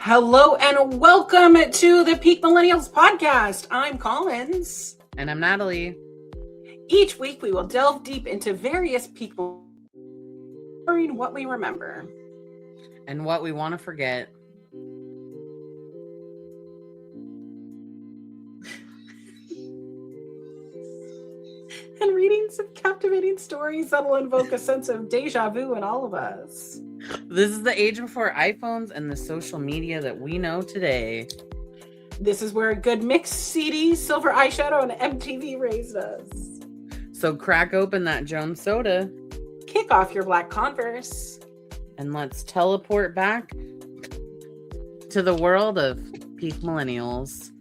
Hello and welcome to the Peak Millennials podcast. I'm Collins. And I'm Natalie. Each week we will delve deep into various peak millennials, what we remember. And what we want to forget. And reading some captivating stories that will invoke a sense of deja vu in all of us. This is the age before iPhones and the social media that we know today. This is where a good mixed CD, silver eyeshadow, and MTV raised us. So crack open that Jones soda. Kick off your black Converse. And let's teleport back to the world of peak millennials.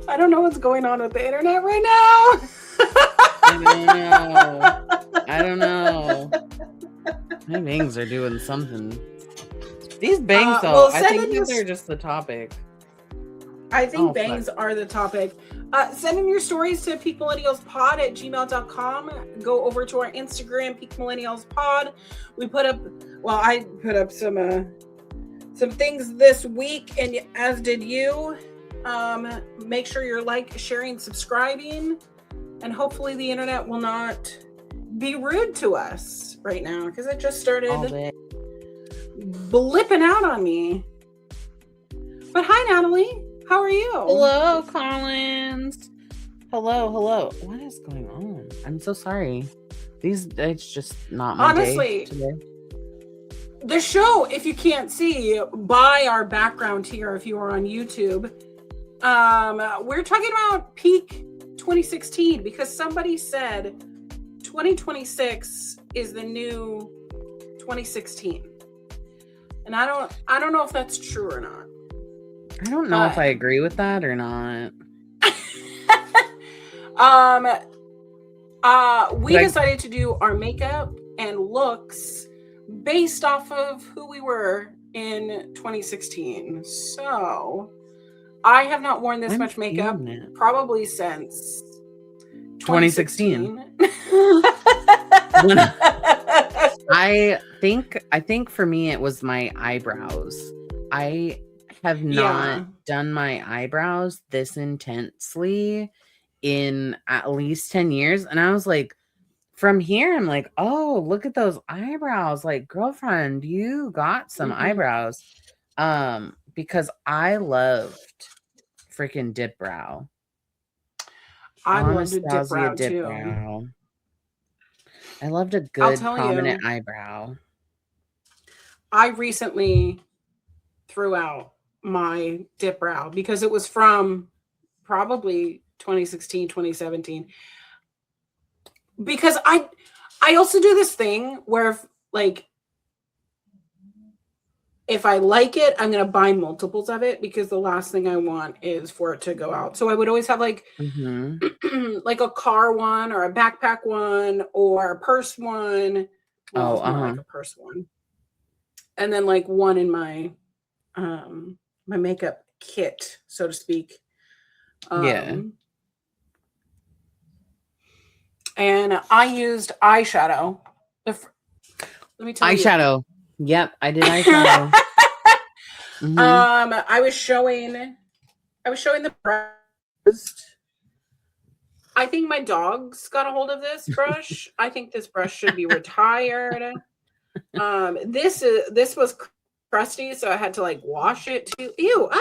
I don't know what's going on with the internet right now. I don't know. My bangs are doing something. These bangs, though, I think that they're just the topic. I think bangs are the topic. Send in your stories to peakmillennialspod@gmail.com. Go over to our Instagram, peakmillennialspod. I put up some things this week, and as did you. Make sure you're sharing, subscribing, and hopefully the internet will not be rude to us right now, because it just started blipping out on me. But hi, Natalie. How are you? Hello, Collins. Hello. What is going on? I'm so sorry. It's just not my day today. The show, if you can't see by our background here, if you are on YouTube, we're talking about peak 2016 because somebody said 2026 is the new 2016, and I don't know if that's true or not. I don't know if I agree with that or not. We decided to do our makeup and looks based off of who we were in 2016. So I have not worn this much makeup probably since 2016. I think for me it was my eyebrows. I have not done my eyebrows this intensely in at least 10 years. And I was like, from here, I'm like, oh, look at those eyebrows. Like, girlfriend, you got some eyebrows. Because I loved freaking dip brow. I loved a dip brow too. I loved a good prominent eyebrow. I recently threw out my dip brow because it was from probably 2016, 2017. Because I also do this thing where if I like it, I'm going to buy multiples of it because the last thing I want is for it to go out. So I would always have like a car one or a backpack one or a purse one. Like a purse one. And then like one in my my makeup kit, so to speak. And I used eyeshadow. Let me tell you. Eyeshadow. Yep, I did eyeshadow. I was showing the brush. I think my dogs got a hold of this brush. I think this brush should be retired. This was crusty, so I had to like wash it too. Ew!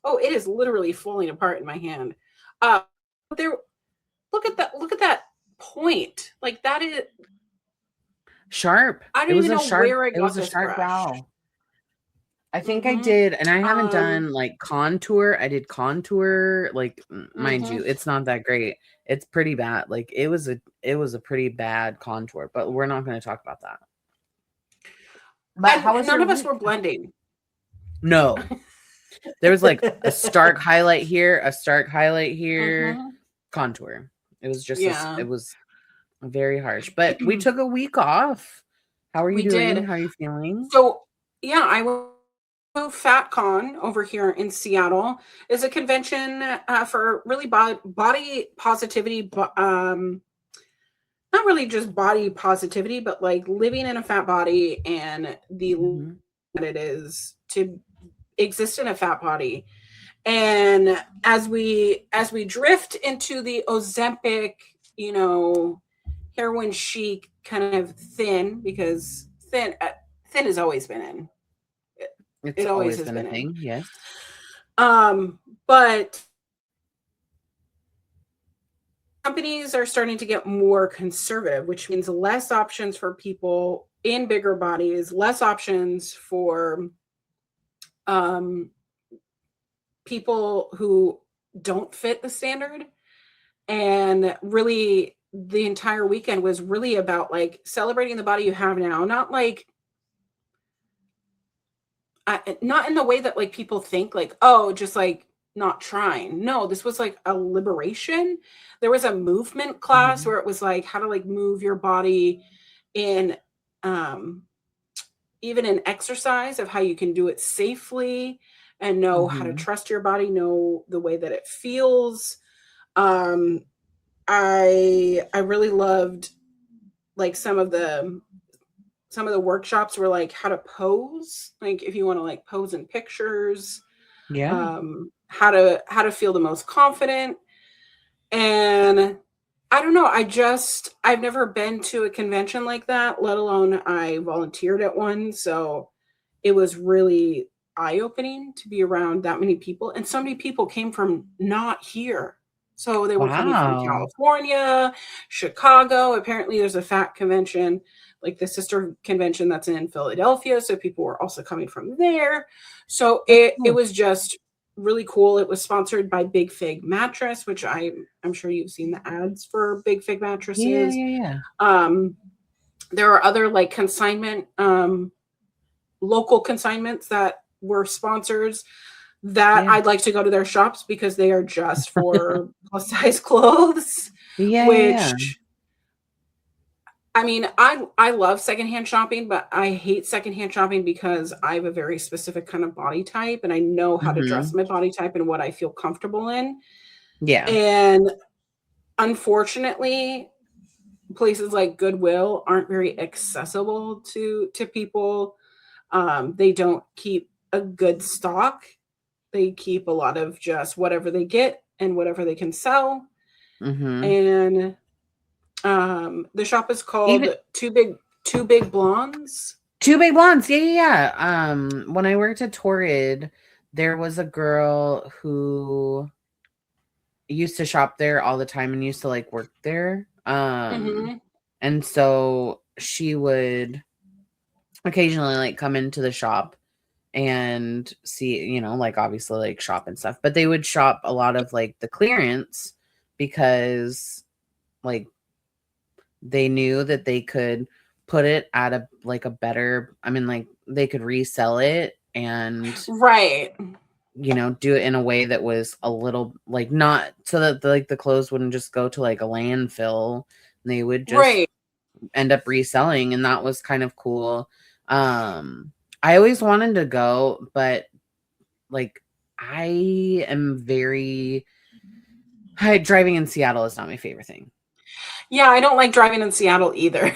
Oh, it is literally falling apart in my hand. Look at that point. Like that is sharp. I don't even know where I got this brush. It was a sharp brow. I think I did, and I haven't done like contour. I did contour, like mind you, it's not that great. It's pretty bad. Like it was a pretty bad contour, but we're not going to talk about that. But none of us were blending. No, there was like a stark highlight here, contour. It was just it was very harsh. But we took a week off. How are you doing? How are you feeling? So I went to FatCon over here in Seattle. It's a convention for really body positivity, not really just body positivity, but like living in a fat body and the that it is to exist in a fat body. And as we drift into the Ozempic, heroin chic kind of thin, because thin has always been in. It's It always always has been a been in. thing, yes. But companies are starting to get more conservative, which means less options for people in bigger bodies, less options for people who don't fit the standard. And really, the entire weekend was really about like celebrating the body you have now, not like not in the way that like people think like, oh, just like not trying. No, this was like a liberation. There was a movement class where it was like how to like move your body in even in exercise, of how you can do it safely and know how to trust your body, know the way that it feels. I really loved like some of the workshops were like how to pose, like if you want to like pose in pictures, Yeah. how to feel the most confident. And I don't know, I've never been to a convention like that, let alone I volunteered at one. So it was really eye-opening to be around that many people. And so many people came from not here. So they were coming from Wow. California, Chicago. Apparently there's a fat convention, like the sister convention that's in Philadelphia. So people were also coming from there. So it was just really cool. It was sponsored by Big Fig Mattress, which I'm sure you've seen the ads for Big Fig Yeah, mattresses. yeah. There are other like consignment local consignments that were sponsors that Yeah. I'd like to go to their shops because they are just for plus size clothes, Yeah. which I mean, I love secondhand shopping, but I hate secondhand shopping because I have a very specific kind of body type and I know how to dress my body type and what I feel comfortable in. Yeah. And unfortunately, places like Goodwill aren't very accessible to people. They don't keep a good stock. They keep a lot of just whatever they get and whatever they can sell. And the shop is called Even Two Big Blondes. Two Big Blondes. Yeah. When I worked at Torrid, there was a girl who used to shop there all the time and used to like work there. And so she would occasionally like come into the shop and see, like obviously like shop and stuff, but they would shop a lot of like the clearance because like they knew that they could put it at a like a better, I mean, like they could resell it and right, do it in a way that was a little like not so that the clothes wouldn't just go to like a landfill. They would just right. end up reselling, and that was kind of cool. I always wanted to go, but like I am very driving in Seattle is not my favorite thing. Yeah, I don't like driving in Seattle either.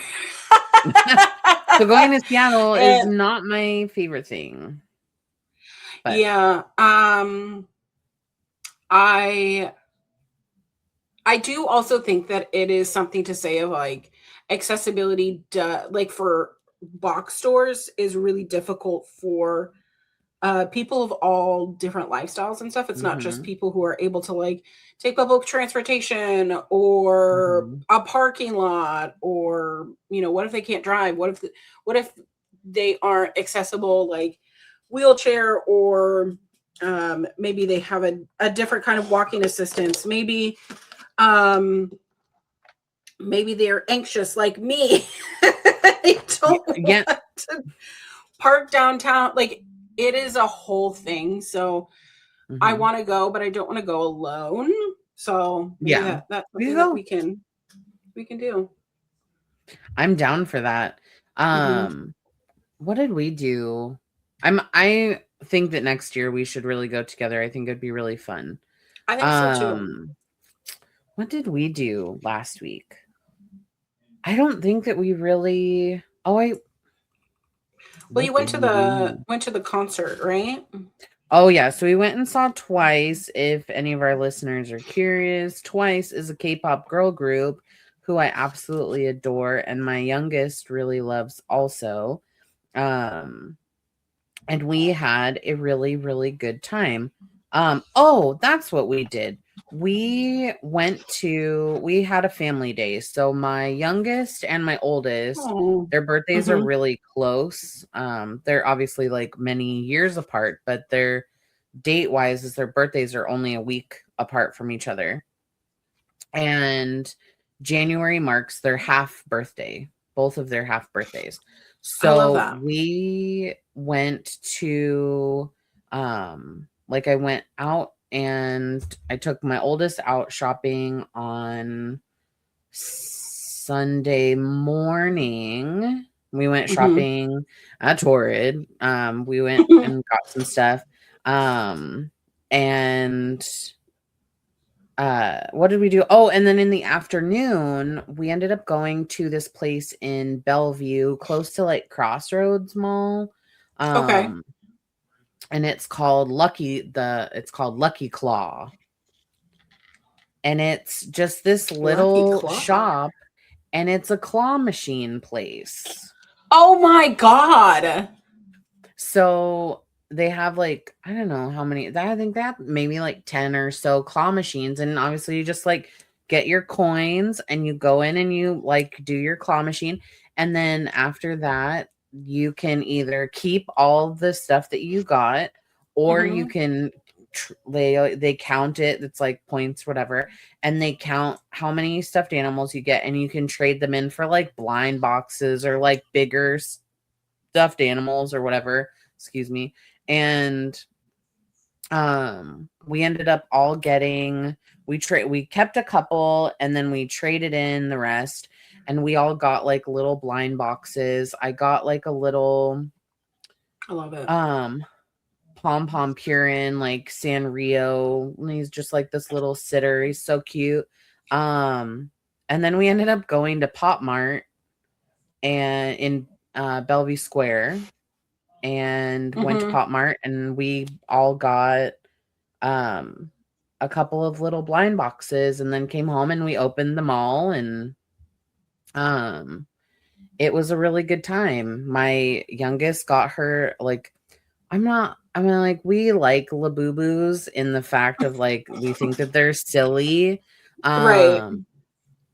So going to Seattle is And not my favorite thing. But yeah, I do also think that it is something to say of like accessibility, like for box stores is really difficult for people of all different lifestyles and stuff. It's not just people who are able to like take public transportation or a parking lot, or what if they can't drive? What if they aren't accessible, like wheelchair, or maybe they have a different kind of walking assistance. Um, maybe they're anxious like me. They don't want to park downtown. Like it is a whole thing. So I want to go, but I don't want to go alone. So maybe that's something that we can do. I'm down for that. What did we do? I think that next year we should really go together. I think it'd be really fun. I think so too. What did we do last week? I don't think that we really. Well, you What did we do? went to the concert, right? Oh yeah, so we went and saw Twice. If any of our listeners are curious, Twice is a K-pop girl group who I absolutely adore, and my youngest really loves also. Um, and we had a really, really good time. Oh, that's what we did. We had a family day. So my youngest and my oldest, Oh. their birthdays are really close. They're obviously like many years apart, but their date wise is their birthdays are only a week apart from each other. And January marks their half birthday, both of their half birthdays. I love So that. we went to like I went out and I took my oldest out shopping on Sunday morning. We went shopping at Torrid. We went and got some stuff. And what did we do? Oh, and then in the afternoon, we ended up going to this place in Bellevue, close to like Crossroads Mall. Okay. And it's called Lucky Claw. And it's just this Lucky little Claw. shop, and it's a claw machine place. Oh my God. So they have like, I don't know how many, I think that maybe like 10 or so claw machines. And obviously you just like get your coins and you go in and you like do your claw machine. And then after that, you can either keep all the stuff that you got, or you can they count it. It's like points, whatever. And they count how many stuffed animals you get, and you can trade them in for like blind boxes or like bigger stuffed animals or whatever, excuse me. And we ended up all getting, we kept a couple and then we traded in the rest, and we all got like little blind boxes. I got like a little I love it. Pom Pom Purin, like Sanrio. He's just like this little sitter. He's so cute. And then we ended up going to Pop Mart and in Bellevue Square, and went to Pop Mart, and we all got a couple of little blind boxes, and then came home and we opened them all, and it was a really good time. My youngest got her like, we like Labubus in the fact of like we think that they're silly. Right.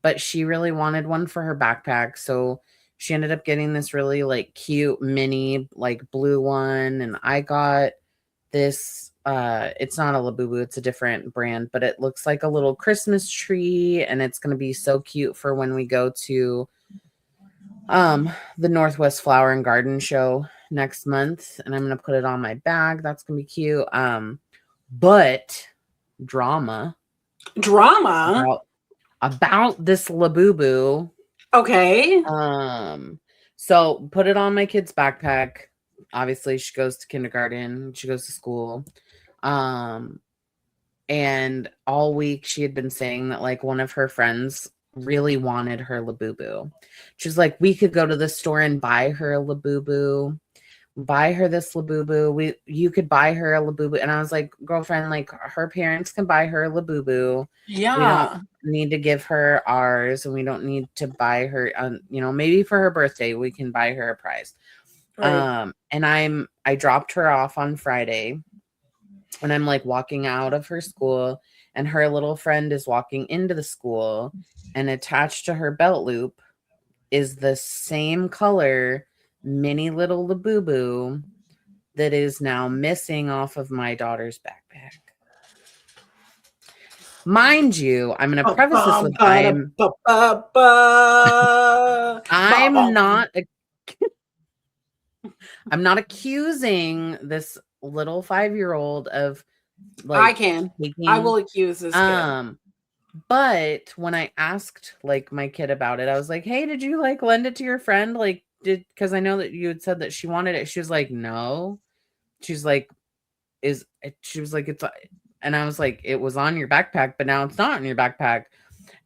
But she really wanted one for her backpack, so she ended up getting this really like cute mini like blue one, and I got this it's not a Labubu, it's a different brand, but it looks like a little Christmas tree, and it's going to be so cute for when we go to the Northwest Flower and Garden Show next month, and I'm going to put it on my bag. That's going to be cute. But drama about this Labubu. Okay. So put it on my kid's backpack. Obviously, she goes to kindergarten. She goes to school. And all week she had been saying that like one of her friends really wanted her Labubu. She's like, we could go to the store and buy her a Labubu. Buy her this Labubu. You could buy her a Labubu. And I was like, girlfriend, like her parents can buy her a Labubu. Yeah. We don't need to give her ours, and we don't need to buy her, maybe for her birthday, we can buy her a prize. Right. And I dropped her off on Friday, and I'm like walking out of her school, and her little friend is walking into the school, and attached to her belt loop is the same color mini little Labubu that is now missing off of my daughter's backpack. Mind you, I'm going to preface this with I'm not accusing this little 5-year-old of like I will accuse this kid. But when I asked like my kid about it, I was like, hey, did you like lend it to your friend? Like, because I know that you had said that she wanted it. She was like, no. She's like, it's, and I was like, it was on your backpack, but now it's not on your backpack.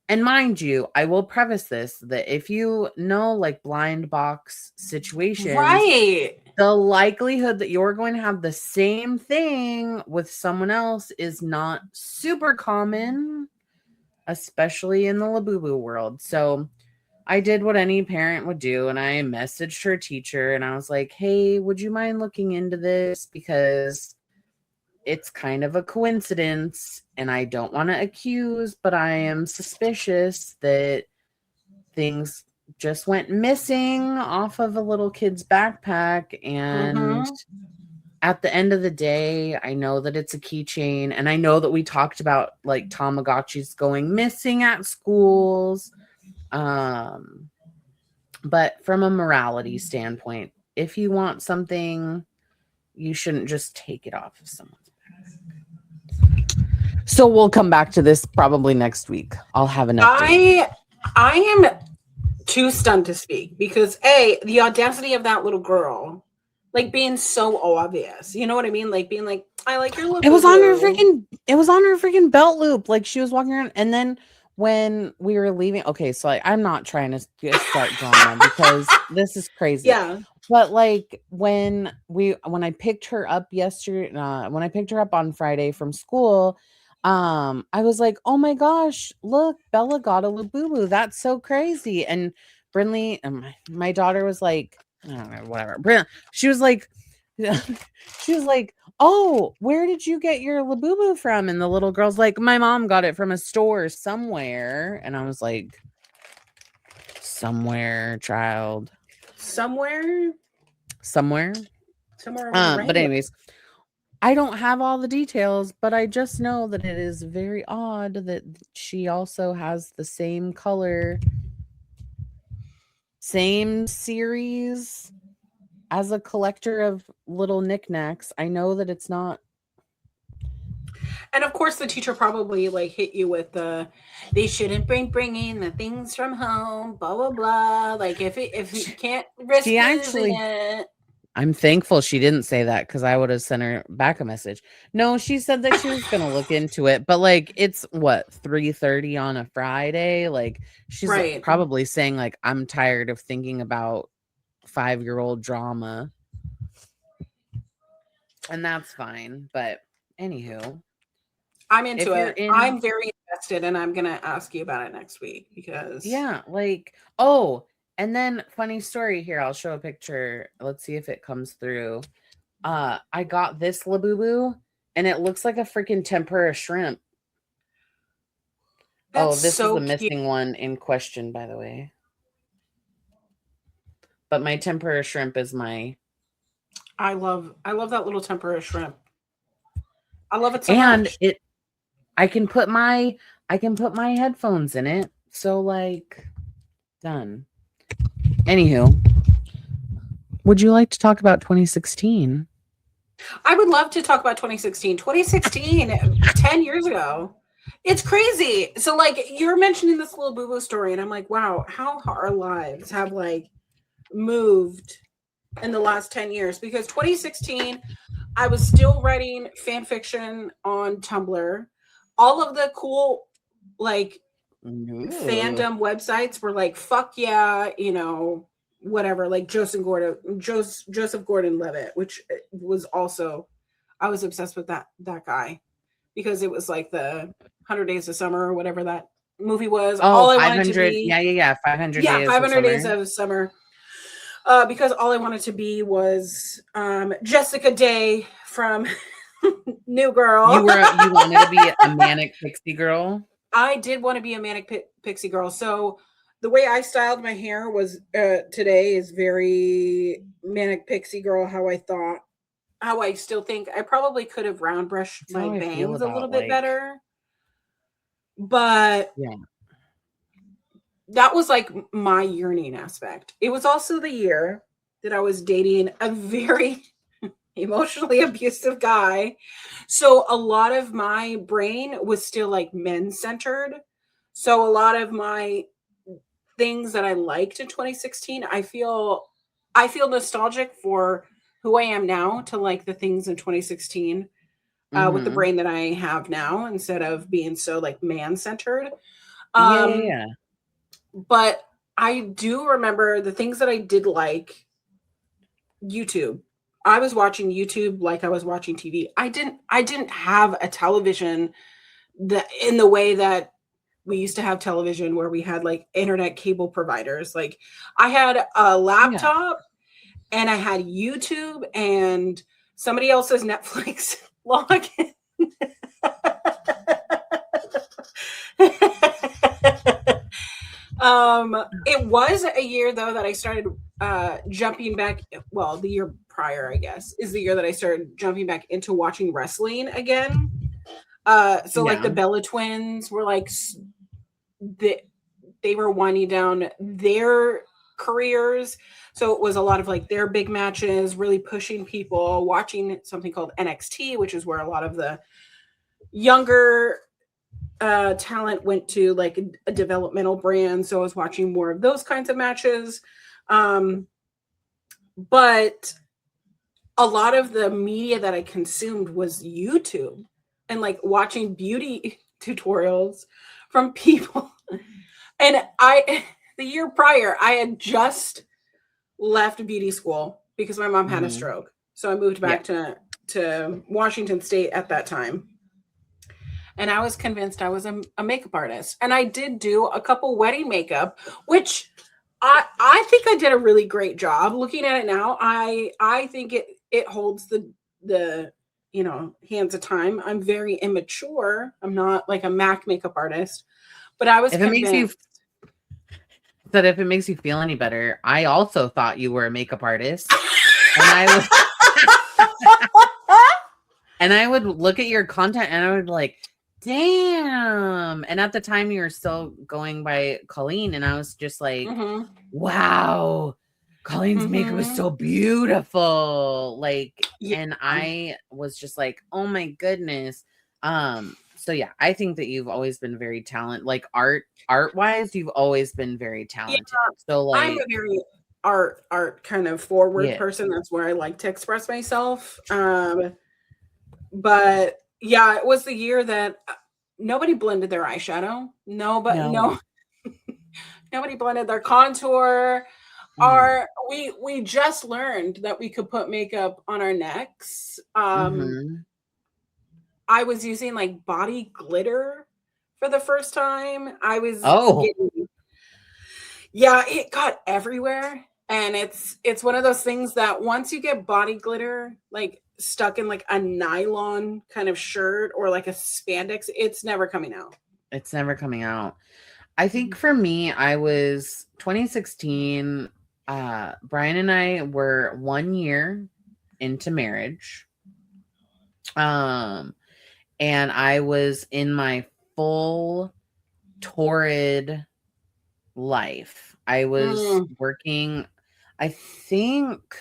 And mind you, I will preface this that if you know like blind box situations, right, the likelihood that you're going to have the same thing with someone else is not super common, especially in the Labubu world. So I did what any parent would do, and I messaged her teacher, and I was like, hey, would you mind looking into this? Because it's kind of a coincidence, and I don't want to accuse, but I am suspicious that things just went missing off of a little kid's backpack. And at the end of the day, I know that it's a keychain, and I know that we talked about like Tamagotchis going missing at schools. But from a morality standpoint, if you want something, you shouldn't just take it off of someone's back. So we'll come back to this probably next week. I'll have an update. I am too stunned to speak because the audacity of that little girl, like being so obvious. You know what I mean? Like being like, I like your little. It was on her freaking belt loop. Like she was walking around, and then when we were leaving, okay, so like, I'm not trying to start drama because this is crazy. Yeah. But like when I picked her up yesterday, when I picked her up on Friday from school, I was like, oh my gosh, look, Bella got a Labubu. That's so crazy. And Brinley, my daughter was like, I don't know, whatever. She was like, oh, where did you get your Labubu from? And the little girl's like, my mom got it from a store somewhere. And I was like, somewhere, child. Somewhere. But anyways, I don't have all the details, but I just know that it is very odd that she also has the same color, same series as a collector of little knickknacks. I know that it's not. And of course, the teacher probably like hit you with they shouldn't bringing the things from home, blah blah blah. Like if you can't risk losing it. I'm thankful she didn't say that because I would have sent her back a message. No, she said that she was going to look into it, but like it's what 3:30 on a Friday. Like she's probably saying like I'm tired of thinking about 5-year-old drama, and that's fine. But anywho, I'm into it. I'm very invested, and I'm gonna ask you about it next week because like and then funny story here. I'll show a picture. Let's see if it comes through. I got this Labubu, and it looks like a freaking tempura shrimp. This is the missing one in question, by the way. But my tempura shrimp is my. I love that little tempura shrimp. I love it so much. And I can put my headphones in it. So like, done. Anywho, would you like to talk about 2016? I would love to talk about 2016. 2016, 10 years ago. It's crazy. So like you're mentioning this little boo-boo story, and I'm like, wow, how our lives have like moved in the last 10 years. Because 2016, I was still writing fan fiction on Tumblr. All of the cool like fandom websites were like, fuck yeah, you know, whatever, like Joseph Gordon-Levitt, which was also, I was obsessed with that guy because it was like the 100 Days of Summer or whatever that movie was. All I wanted to be, 500 days of summer. Because all I wanted to be was Jessica Day from New Girl. You wanted to be a manic pixie girl? I did want to be a manic pixie girl. So the way I styled my hair was today is very manic pixie girl. How I still think I probably could have round brushed my bangs a little bit better. But yeah, that was like my yearning aspect. It was also the year that I was dating a very emotionally abusive guy. So a lot of my brain was still like men centered. So a lot of my things that I liked in 2016, I feel nostalgic for who I am now to like the things in 2016 with the brain that I have now instead of being so like man centered. Yeah. But I do remember the things that I did like. YouTube. I was watching YouTube like I was watching TV. I didn't have a television that in the way that we used to have television where we had like internet cable providers. Like I had a Yeah. laptop and I had YouTube and somebody else's Netflix login. It was a year though that I started jumping back. Well, the year prior, I guess, is the year that I started jumping back into watching wrestling again. So like the Yeah. Bella Twins were like they were winding down their careers. So it was a lot of like their big matches, really pushing people, watching something called NXT, which is where a lot of the younger talent went to like a developmental brand. So I was watching more of those kinds of matches. But a lot of the media that I consumed was YouTube and like watching beauty tutorials from people. And the year prior, I had just left beauty school because my mom had a stroke. So I moved back to Washington State at that time. And I was convinced I was a makeup artist. And I did do a couple wedding makeup, which I think I did a really great job. Looking at it now, I think it holds the hands of time. I'm very immature. I'm not like a MAC makeup artist, but I was convinced. If it makes you feel any better, I also thought you were a makeup artist. And I would look at your content and I would be like, damn. And at the time you were still going by Colleen, and I was just like, wow, Colleen's makeup is so beautiful. Like, and I was just like, oh my goodness. So yeah, I think that you've always been very talented, like art wise, you've always been very talented. So like, I'm a very art kind of forward person. That's where I like to express myself. But yeah, it was the year that nobody blended their eyeshadow. Nobody blended their contour. We just learned that we could put makeup on our necks. I was using like body glitter for the first time. I was it got everywhere. And it's one of those things that once you get body glitter like stuck in like a nylon kind of shirt or like a spandex, it's never coming out. It's never coming out. I think for me, I was 2016. Brian and I were 1 year into marriage. And I was in my full torrid life. I was working, I think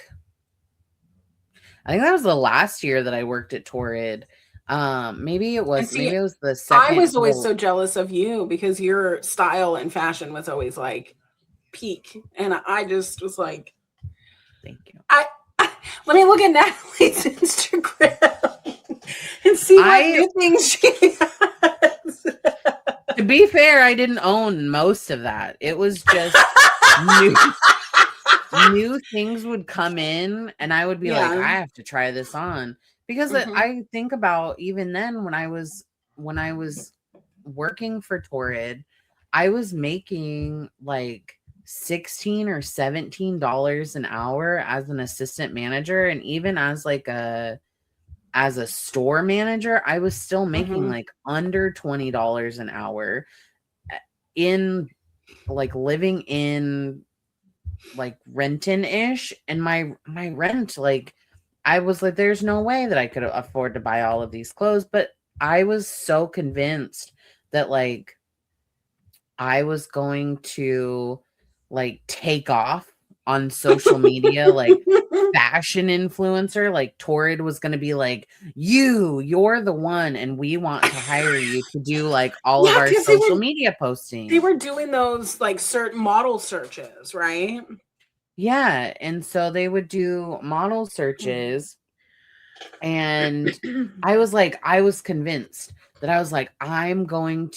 that was the last year that I worked at Torrid. Maybe it was the second. I was always so jealous of you because your style and fashion was always like peak. And I just was like, thank you. Let me look at Natalie's Instagram and see what new things she has. To be fair, I didn't own most of that. It was just new things would come in and I would be like, I have to try this on. Because I think about even then when I was working for Torrid, I was making like $16 or $17 an hour as an assistant manager. And even as like as a store manager, I was still making like under $20 an hour in like living in like Renton-ish. And my rent, like I was like, there's no way that I could afford to buy all of these clothes. But I was so convinced that like I was going to like take off on social media, like fashion influencer, like Torrid was going to be like, you're the one. And we want to hire you to do like all of our social media posting. They were doing those like certain model searches, right? Yeah. And so they would do model searches. And I was convinced that I was like, they're going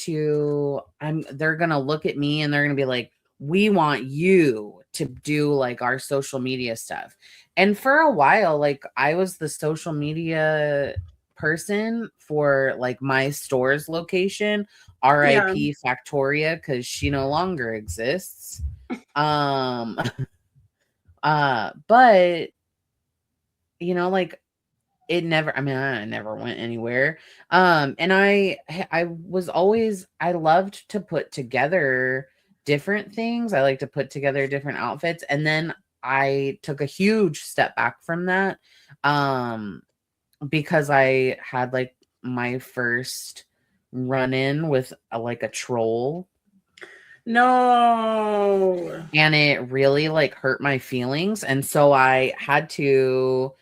to look at me and they're going to be like, we want you to do like our social media stuff. And for a while, like I was the social media person for like my store's location, Yeah. RIP Factoria, because she no longer exists. But you know, like it never, I mean, I never went anywhere. And I was always, I loved to put together different things. I like to put together different outfits. And then I took a huge step back from that. Because I had like my first run in with like a troll. No. And it really like hurt my feelings. And so I had to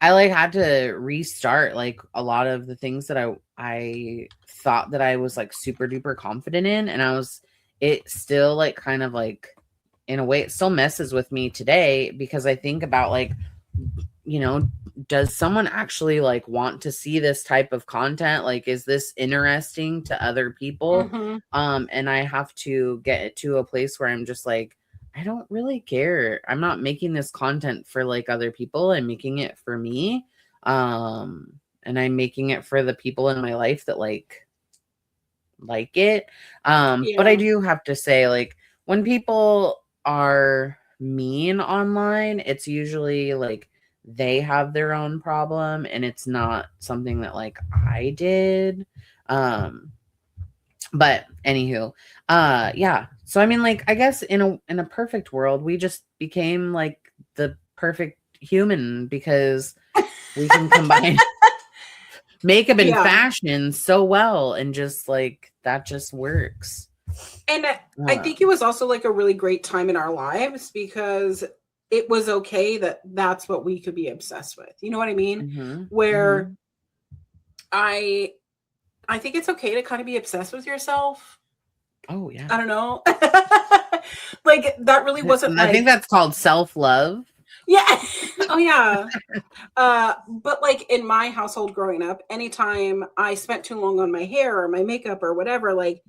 restart like a lot of the things that I thought that I was like super duper confident in. And it still like kind of like in a way it still messes with me today, because I think about like, you know, does someone actually like want to see this type of content? Like, is this interesting to other people? Mm-hmm. And I have to get to a place where I'm just like, I don't really care. I'm not making this content for like other people. I'm making it for me. And I'm making it for the people in my life that like it. But I do have to say, like, when people are mean online, it's usually like they have their own problem and it's not something that like I did. But anywho, yeah. So I mean, like, I guess in a perfect world, we just became like the perfect human, because we can combine makeup and fashion so well, and just like that just works. And I think it was also like a really great time in our lives, because it was okay that that's what we could be obsessed with. You know what I mean? Mm-hmm. Where Mm-hmm. I think it's okay to kind of be obsessed with yourself. Oh yeah. I don't know. Like that really wasn't I think that's called self-love. Yeah. Oh yeah. But like in my household growing up, anytime I spent too long on my hair or my makeup or whatever, like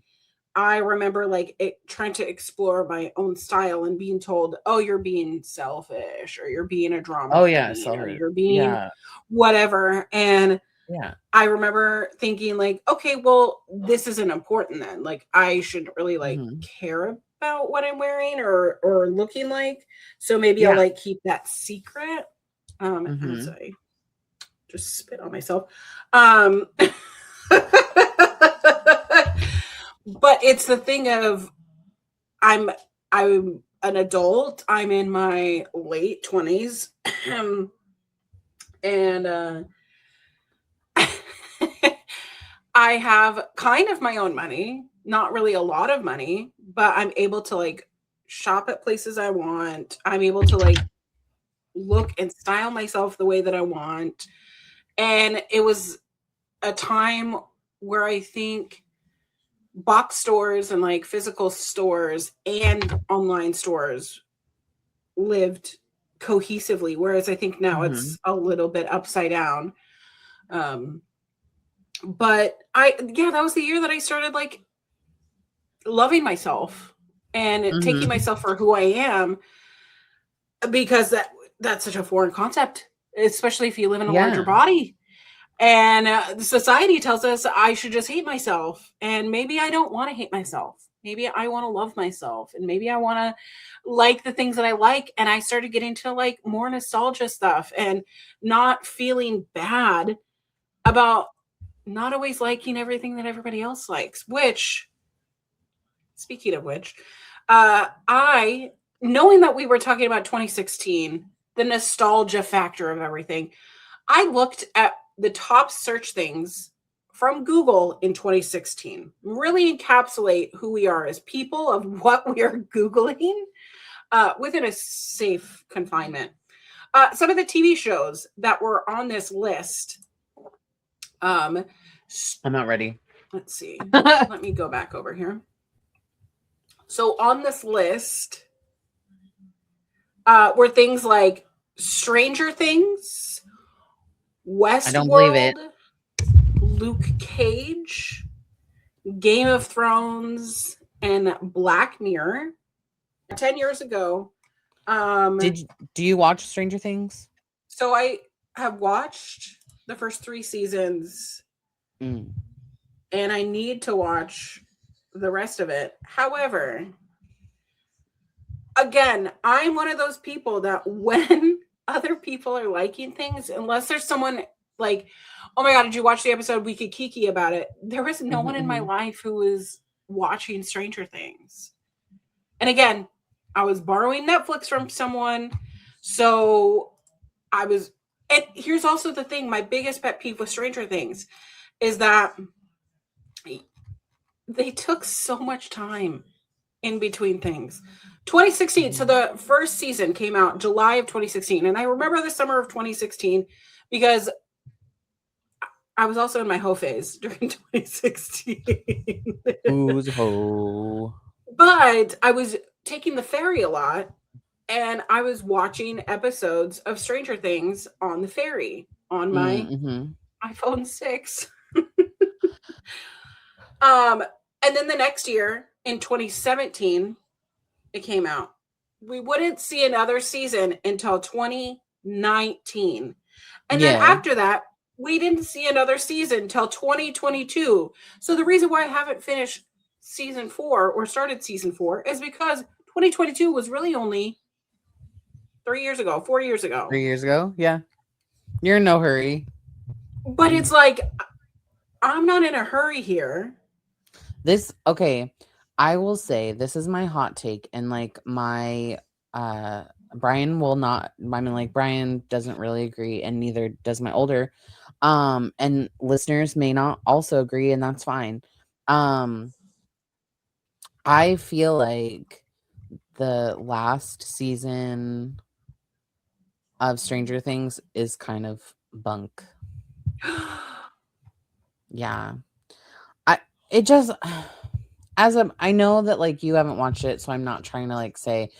I remember like trying to explore my own style and being told, "Oh, you're being selfish, or you're being a drama Oh yeah, queen, or you're being yeah, whatever." And yeah. I remember thinking like, "Okay, well, this isn't important then. Like I shouldn't really like care about what I'm wearing or looking like. So maybe I'll like keep that secret." As I just spit on myself. But it's the thing of I'm an adult. I'm in my late 20s. And I have kind of my own money, not really a lot of money, but I'm able to like shop at places I want. I'm able to like look and style myself the way that I want. And it was a time where I think box stores and like physical stores and online stores lived cohesively, whereas I think now it's a little bit upside down. But that was the year that I started like loving myself and taking myself for who I am, because that's such a foreign concept, especially if you live in a larger body. And the society tells us I should just hate myself. And maybe I don't want to hate myself. Maybe I want to love myself. And maybe I want to like the things that I like. And I started getting to like more nostalgia stuff and not feeling bad about not always liking everything that everybody else likes. Which, speaking of which, knowing that we were talking about 2016, the nostalgia factor of everything, I looked at the top search things from Google in 2016, really encapsulate who we are as people, of what we are Googling within a safe confinement. Some of the TV shows that were on this list. I'm not ready. Let's see. Let me go back over here. So on this list were things like Stranger Things, Westworld, I don't believe it. Luke Cage, Game of Thrones, and Black Mirror. 10 years ago. Do you watch Stranger Things? So I have watched the first 3 seasons, Mm. and I need to watch the rest of it. However, again, I'm one of those people that when other people are liking things, unless there's someone like, oh my God, did you watch the episode? We could kiki about it. There was no one in my life who was watching Stranger Things. And again, I was borrowing Netflix from someone. So I was, and here's also the thing, my biggest pet peeve with Stranger Things is that they took so much time in between things. 2016, so the first season came out July of 2016. And I remember the summer of 2016 because I was also in my hoe phase during 2016. Who's hoe? But I was taking the ferry a lot, and I was watching episodes of Stranger Things on the ferry on my iPhone 6. And then the next year in 2017, it came out. We wouldn't see another season until 2019. And then after that, we didn't see another season till 2022. So the reason why I haven't finished season 4 or started season 4 is because 2022 was really only 3 years ago, 4 years ago. 3 years ago? Yeah. You're in no hurry. But it's like, I'm not in a hurry here. Okay, I will say this is my hot take, and like my Brian will not, I mean, like, Brian doesn't really agree, and neither does my older and listeners may not also agree, and that's fine. I feel like the last season of Stranger Things is kind of bunk. Yeah. It just, I know that like you haven't watched it, so I'm not trying to like say,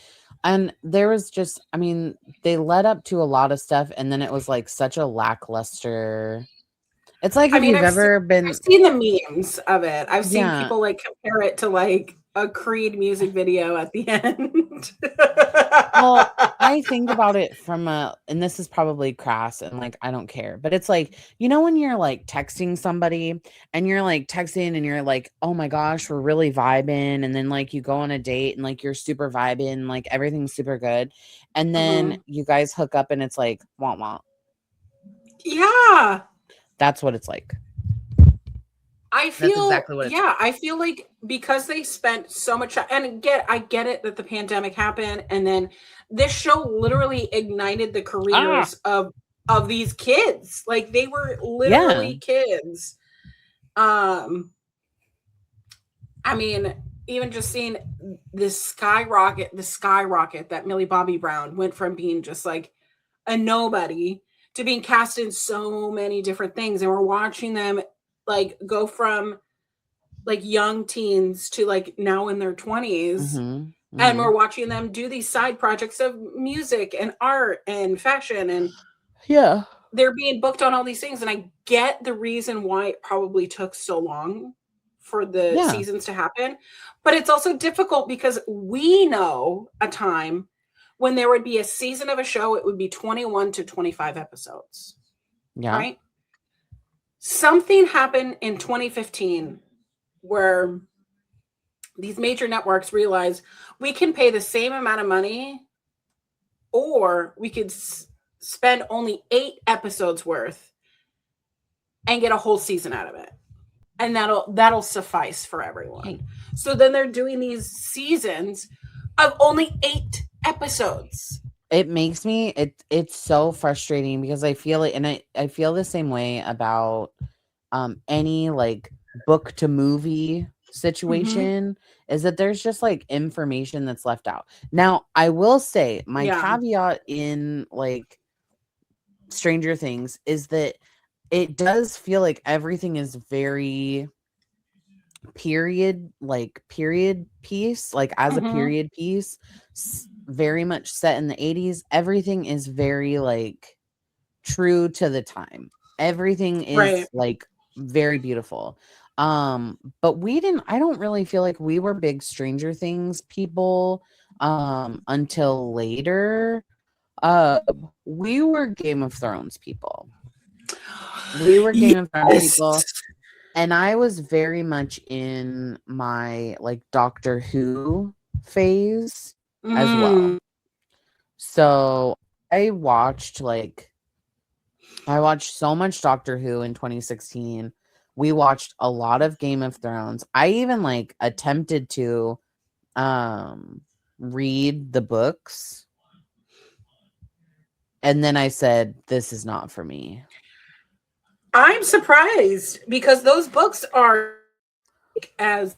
and there was just, I mean, they led up to a lot of stuff, and then it was like such a lackluster. It's like, if you've ever been, I've seen the memes of it. I've seen people like compare it to like a Creed music video at the end. Well, I think about it from and this is probably crass and like, I don't care, but it's like, you know, when you're like texting somebody and you're like texting and you're like, oh my gosh, we're really vibing. And then like you go on a date and like you're super vibing, like everything's super good. And then you guys hook up and it's like, wah wah. Yeah. That's what it's like. I feel, I feel like because they spent so much time, and I get it that the pandemic happened, and then this show literally ignited the careers of these kids. Like, they were literally kids. I mean, even just seeing the skyrocket that Millie Bobby Brown went from being just like a nobody to being cast in so many different things, and we're watching them like go from like young teens to like now in their 20s. And we're watching them do these side projects of music and art and fashion, and they're being booked on all these things. And I get the reason why it probably took so long for the seasons to happen, but it's also difficult because we know a time when there would be a season of a show, it would be 21 to 25 episodes. Right? Something happened in 2015 where these major networks realized we can pay the same amount of money, or we could spend only 8 episodes worth and get a whole season out of it. And that'll suffice for everyone. So then they're doing these seasons of only 8 episodes. It makes me, it's so frustrating because I feel it, and I feel the same way about any like book to movie situation, is that there's just like information that's left out. Now, I will say my caveat in like Stranger Things is that it does feel like everything is very period piece, like as a period piece, very much set in the 80s. Everything is very like true to the time. Everything is like very beautiful. But I don't really feel like we were big Stranger Things people until later. We were Game of Thrones people. We were Game of Thrones people. And I was very much in my like Doctor Who phase as well. So I watched so much Doctor Who in 2016. We watched a lot of Game of Thrones. I even like attempted to read the books. And then I said, this is not for me. I'm surprised because those books are as,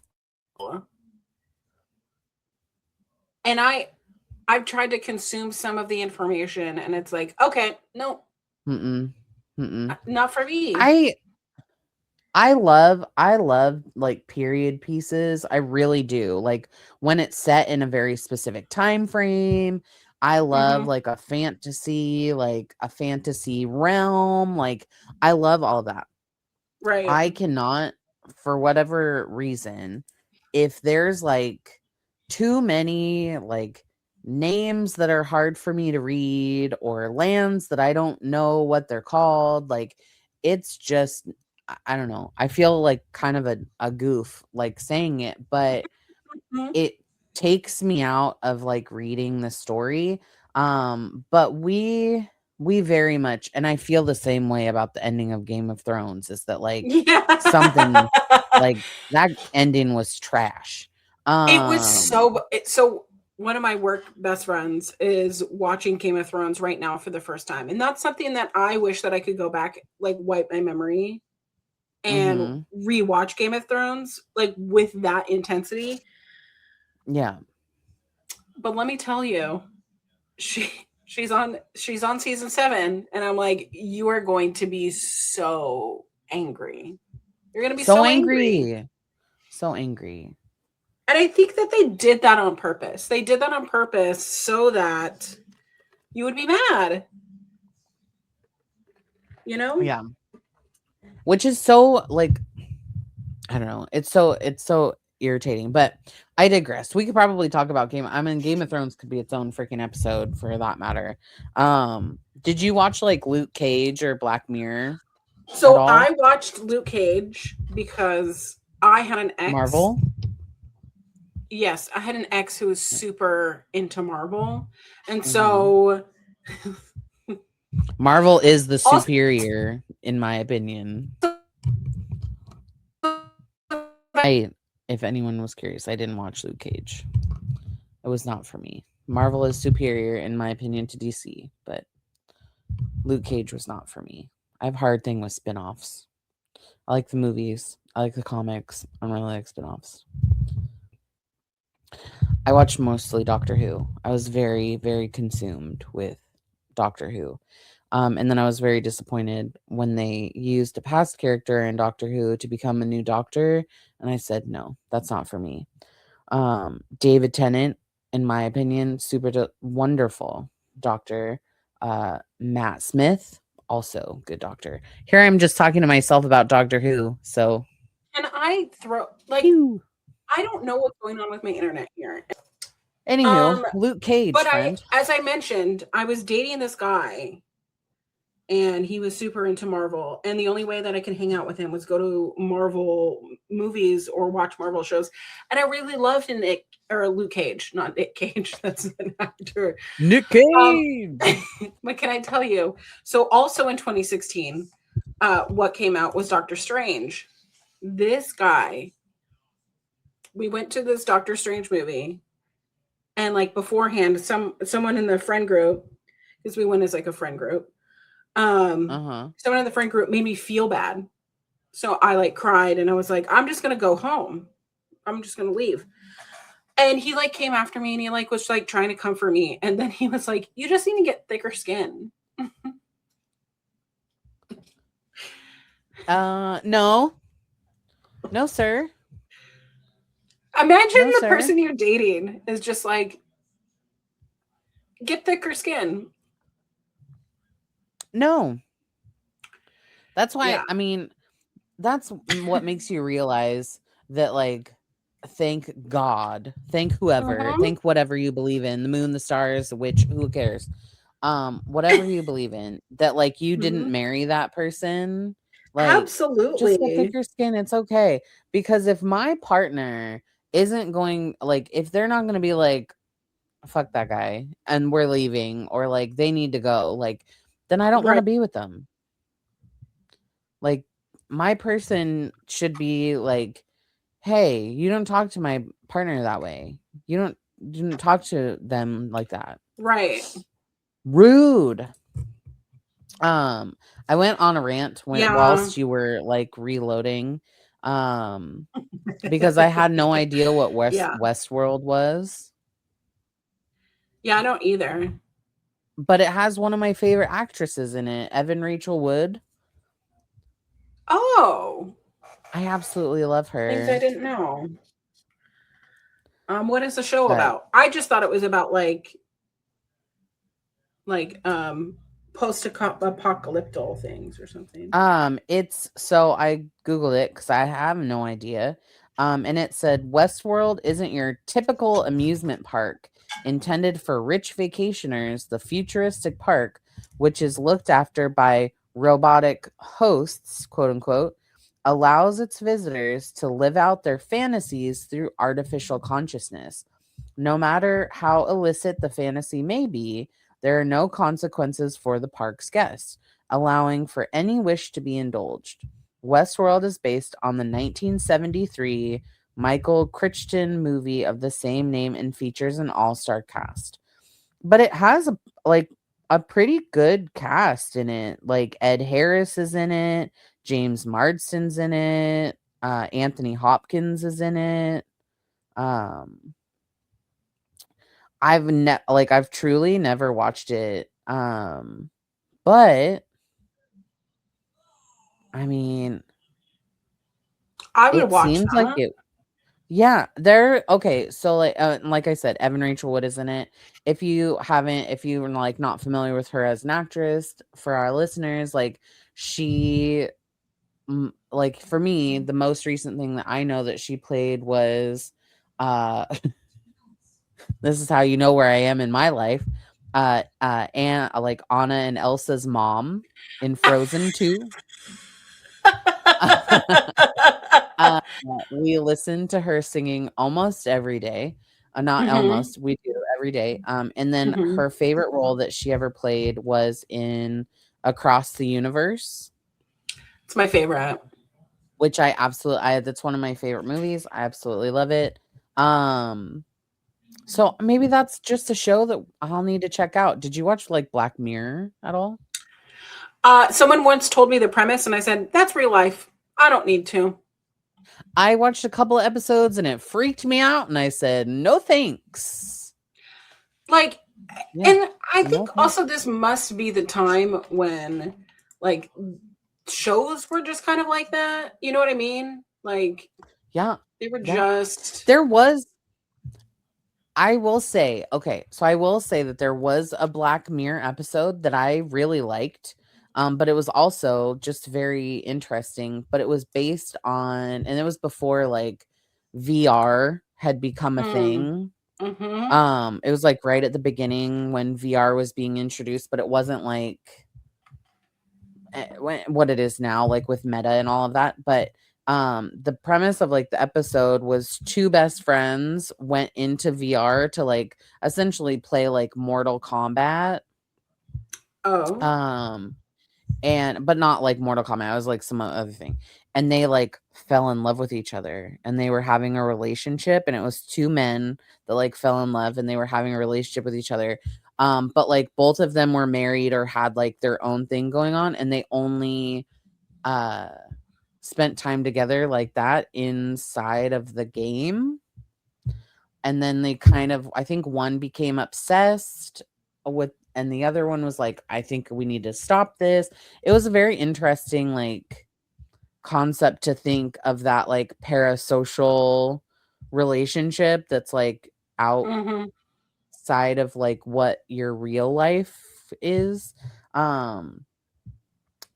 and I've tried to consume some of the information and it's like, okay, no. Not for me. I love like period pieces. I really do. Like when it's set in a very specific time frame. I love like a fantasy realm. Like I love all of that. Right. I cannot, for whatever reason, if there's like too many like names that are hard for me to read or lands that I don't know what they're called, like it's just, I don't know. I feel like kind of a goof like saying it, but it takes me out of like reading the story. But we very much, and I feel the same way about the ending of Game of Thrones, is that like something like that ending was trash. It was so one of my work best friends is watching Game of Thrones right now for the first time. And that's something that I wish that I could go back, like wipe my memory and rewatch Game of Thrones, like with that intensity. Yeah. But let me tell you, she's on season 7, and I'm like, you are going to be so angry. You're gonna be so angry. So angry. And I think that they did that on purpose. They did that on purpose so that you would be mad. You know? Yeah. Which is so like, I don't know. It's so irritating, but I digress. We could probably talk about Game of Thrones could be its own freaking episode for that matter. Did you watch like Luke Cage or Black Mirror? So I watched Luke Cage because I had an ex. Marvel? Yes, I had an ex who was super into Marvel. And so Marvel is the superior in my opinion. If anyone was curious, I didn't watch Luke Cage. It was not for me. Marvel is superior in my opinion to DC, but Luke Cage was not for me. I have a hard thing with spin-offs. I like the movies. I like the comics. I don't really like spin-offs. I watched mostly Doctor Who. I was very, very consumed with Doctor Who. And then I was very disappointed when they used a past character in Doctor Who to become a new doctor. And I said, no, that's not for me. David Tennant, in my opinion, super wonderful doctor. Matt Smith, also good doctor. Here I'm just talking to myself about Doctor Who. So, and I I don't know what's going on with my internet here. Anywho, Luke Cage, but friend. As I mentioned, I was dating this guy, and he was super into Marvel. And the only way that I could hang out with him was go to Marvel movies or watch Marvel shows. And I really loved Luke Cage, not Nick Cage. That's an actor. Nick Cage. What can I tell you? So also in 2016, what came out was Doctor Strange. This guy, we went to this Doctor Strange movie, and like beforehand, someone in the friend group, because we went as like a friend group, someone in the friend group made me feel bad. So I like cried, and I was like, I'm just gonna go home. I'm just gonna leave. And he like came after me, and he like was like trying to comfort me, and then he was like, you just need to get thicker skin. No, sir. Imagine the person you're dating is just like, get thicker skin. No. That's why, I mean, that's what makes you realize that like thank God, thank whoever, Mhm. thank whatever you believe in, the moon, the stars, the witch, who cares? Whatever you believe in, that like you didn't Mhm. marry that person, like just get Absolutely. thicker skin. It's okay. Because if my partner isn't going, like, if they're not going to be like, fuck that guy and we're leaving, or like they need to go, like, then I don't want Right. to be with them. Like, my person should be like, hey, you don't talk to my partner that way. You don't talk to them like that. Right. Rude. I went on a rant Yeah. whilst you were like reloading, um, because I had no idea what Yeah. Westworld was, Yeah, I don't either. but it has one of my favorite actresses in it, Evan Rachel Wood. Oh, I absolutely love things I her. didn't know. What is the show But about? I just thought it was about like post apocalyptic things or something. it's so I googled it because I have no idea. And it said Westworld isn't your typical amusement park intended for rich vacationers. The futuristic park, which is looked after by robotic hosts, quote unquote, allows its visitors to live out their fantasies through artificial consciousness. No matter how illicit the fantasy may be, there are no consequences for the park's guests, allowing for any wish to be indulged. Westworld is based on the 1973 Michael Crichton movie of the same name and features an all-star cast. But it has like a pretty good cast in it. Like Ed Harris is in it, James Marsden's in it, Anthony Hopkins is in it. Um I've truly never watched it. But I mean, I would it watch seems like that. it. Yeah, they're okay. So like I said, Evan Rachel Wood is in it. If you're like not familiar with her as an actress, for our listeners, like she, like for me, the most recent thing that I know that she played was, uh, this is how you know where I am in my life. And like Anna and Elsa's mom in Frozen 2. Uh, we listen to her singing almost every day. Not Hmm. almost, we do every day. And then Hmm. her favorite role that she ever played was in Across the Universe, It's my favorite. which that's one of my favorite movies. I absolutely love it. Um, so maybe that's just a show that I'll need to check out. Did you watch like Black Mirror at all? Someone once told me the premise, and I said, "That's real life. I don't need to." I watched a couple of episodes and it freaked me out, and I said, no thanks. Like, Yeah, and I no think thanks. also this must be the time when, like, shows were just kind of like that. You know what I mean? Like, Yeah, they were yeah. just. There was I will say, okay, so I will say that there was a Black Mirror episode that I really liked. But it was also just very interesting. But it was based on, and it was before like VR had become a Mm, thing. mm-hmm. It was like right at the beginning when VR was being introduced, but it wasn't like what it is now, like with Meta and all of that. But the premise of like the episode was two best friends went into VR to like essentially play like Mortal Kombat. Oh. Um and but not like Mortal Kombat, it was like some other thing. And they like fell in love with each other and they were having a relationship, and it was two men that like fell in love and they were having a relationship with each other. But like both of them were married or had like their own thing going on, and they only uh spent time together like that inside of the game. And then they kind of, I think one became obsessed with, and the other one was like, I think we need to stop this. It was a very interesting like concept to think of, that like parasocial relationship that's like Mm-hmm. outside of like what your real life is. um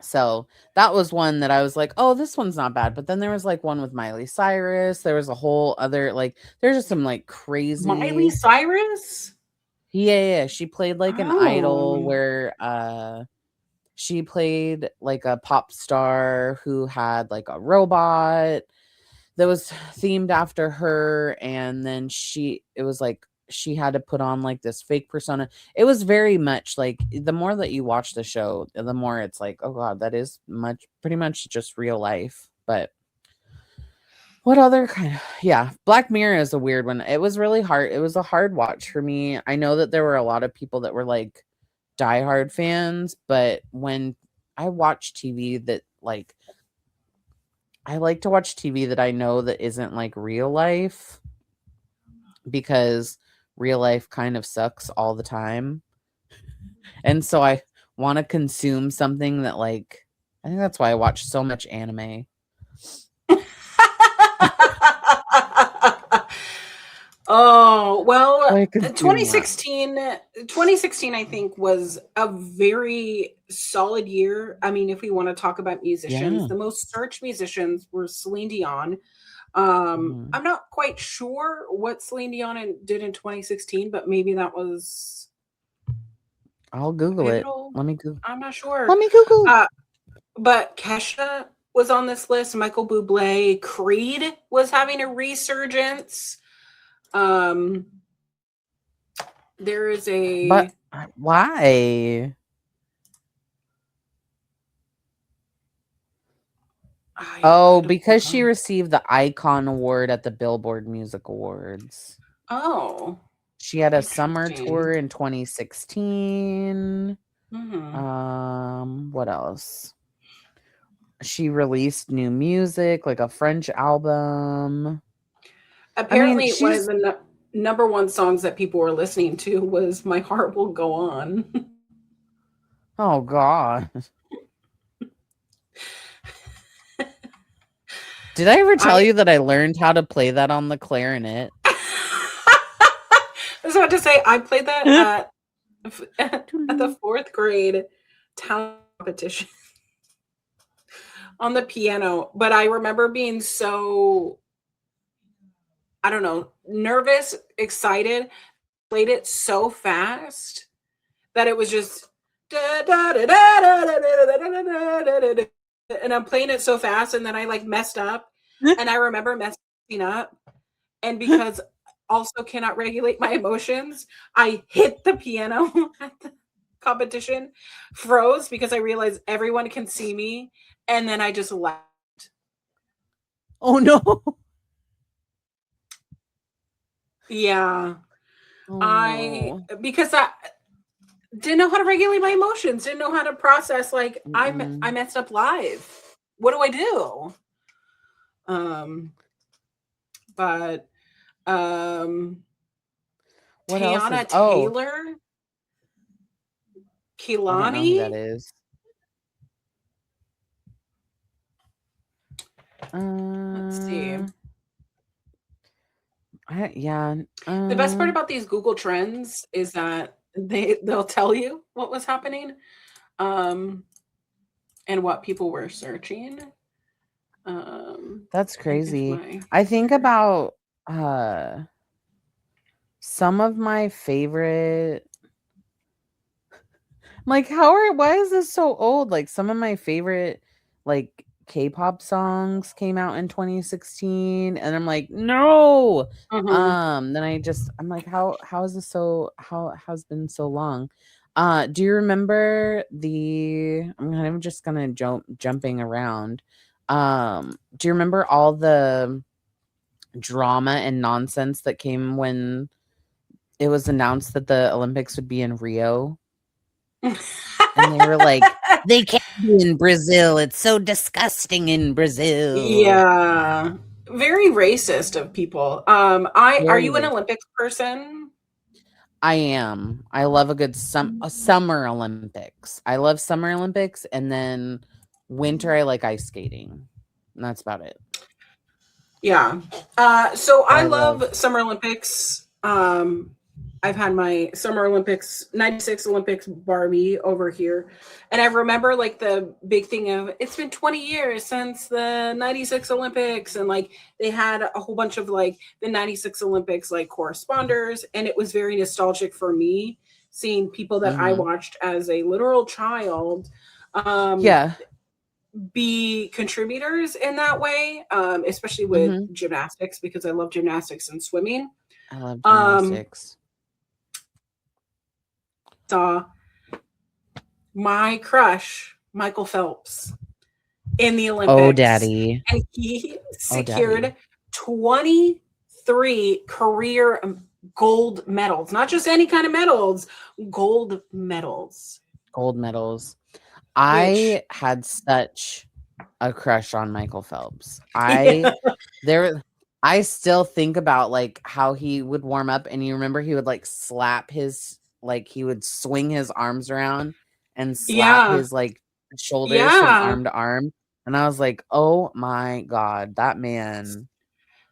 So that was one that I was like, oh, this one's not bad. But then there was like one with Miley Cyrus. There was a whole other like there's just some like Miley crazy. Cyrus? Yeah. She played like an idol Oh. where she played like a pop star who had like a robot that was themed after her, and then it was like she had to put on like this fake persona. It was very much like the more that you watch the show, the more it's like, oh god, that is pretty much just real life. But what other kind of Black Mirror is a weird one. It was really hard. It was a hard watch for me. I know that there were a lot of people that were like diehard fans, but when I watch TV that like I like to watch TV that I know that isn't like real life, because real life kind of sucks all the time. And so I want to consume something that like I think that's why I watch so much anime. Oh, well, I consume that. 2016 I think was a very solid year. I mean, if we want to talk about musicians, Yeah. the most searched musicians were Celine Dion. Mhm. I'm not quite sure what Celine Dion did in 2016, but maybe that was I'll Google it. pivotal. Let me Google. I'm not sure. Let me Google. But Kesha was on this list. Michael Bublé, Creed was having a resurgence. There is But a why? I Oh, don't because she know. received the Icon Award at the Billboard Music Awards. Oh, She had a summer interesting. tour in 2016. Hmm. What else? She released new music, like a French album. I mean, Apparently, one of she's the number one songs that people were listening to was "My Heart Will Go On." oh god. Did I ever tell I you that I learned how to play that on the clarinet? I was about to say I played that at the fourth grade talent competition on the piano, but I remember being so, I don't know, nervous, excited, played it so fast that it was just and I'm playing it so fast, and then I like messed up, and I remember messing up, and because also cannot regulate my emotions, I hit the piano at the competition, froze because I realized everyone can see me, and then I just laughed. Oh no. Yeah. Oh I no. because I didn't know how to regulate my emotions, didn't know how to process like I Mm-mm. messed up live. What do I do? Um but What else is Tiana Taylor, I don't know who Kehlani. that is. Let's see. Uh yeah. The best part about these Google Trends is that they'll tell you what was happening, um, and what people were searching. That's And if crazy. my I think computer, about some of my favorite like why is this so old? Like some of my favorite like K-pop songs came out in 2016 and I'm like, "No." Mhm. Then I'm like, how is this so how's been so long? Do you remember I'm kind of just gonna jumping around. Do you remember all the drama and nonsense that came when it was announced that the Olympics would be in Rio? And they were like, "They can't be in Brazil. It's so disgusting in Brazil." Yeah. Very racist of people. I are Very you an racist. Olympics person? I am. I love a summer Olympics. I love summer Olympics, and then winter I like ice skating. And that's about it. Yeah. So But I I love love Summer Olympics. I've had my Summer Olympics, 96 Olympics Barbie over here. And I remember like the big thing of it's been 20 years since the 96 Olympics. And like they had a whole bunch of like the 96 Olympics like corresponders. And it was very nostalgic for me seeing people that I watched as a literal child Yeah. be contributors in that way, especially with gymnastics, because I love gymnastics and swimming. I love gymnastics. Saw my crush, Michael Phelps, in the Olympics. Oh, daddy. And he secured 23 career gold medals. Not just any kind of medals, gold medals. Gold medals. I had such a crush on Michael Phelps. I still think about like how he would warm up, and you remember he would like slap his, like he would swing his arms around and slap his like shoulders from arm to arm. And I was like, oh my God, that man.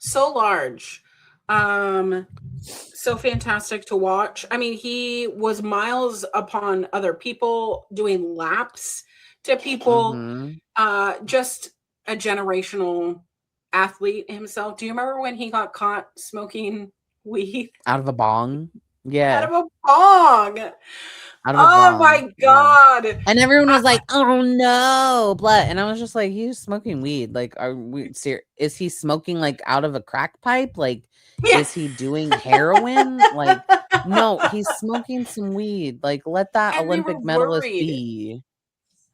So large. So fantastic to watch. I mean, he was miles upon other people, doing laps to people. Just a generational athlete himself. Do you remember when he got caught smoking weed out of a bong? Yeah, out of a bong. Oh my God. Yeah. And everyone was like, oh no, blood. And I was just like, he's smoking weed. Like, are we serious? Is he smoking like out of a crack pipe? Like, is he doing heroin? Like, no, he's smoking some weed. Like, let that Olympic medalist be.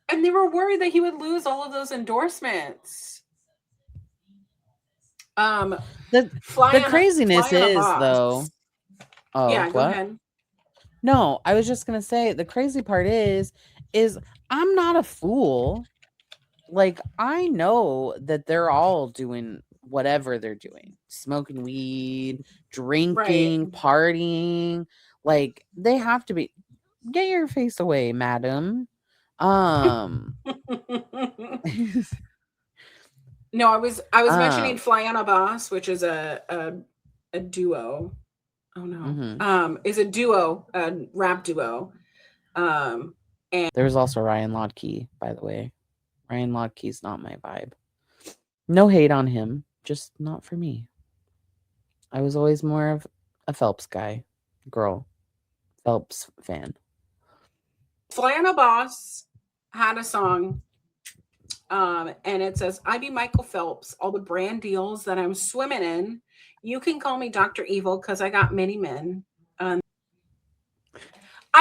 And they were worried that he would lose all of those endorsements. The craziness is though. Oh, yeah, go ahead. No, I was just gonna say the crazy part is I'm not a fool. Like, I know that they're all doing whatever they're doing, smoking weed, drinking, partying. Like, they have to be. Get your face away, madam. No, I was mentioning Flyana Boss, which is a duo. Oh no. Is a duo, a rap duo. And there's also Ryan Lodkey, by the way. Ryan Lodkey's not my vibe. No hate on him, just not for me. I was always more of a Phelps guy, girl, Phelps fan. Flyana Boss had a song, and it says, "I be Michael Phelps, all the brand deals that I'm swimming in. You can call me Dr. Evil because I got many men. I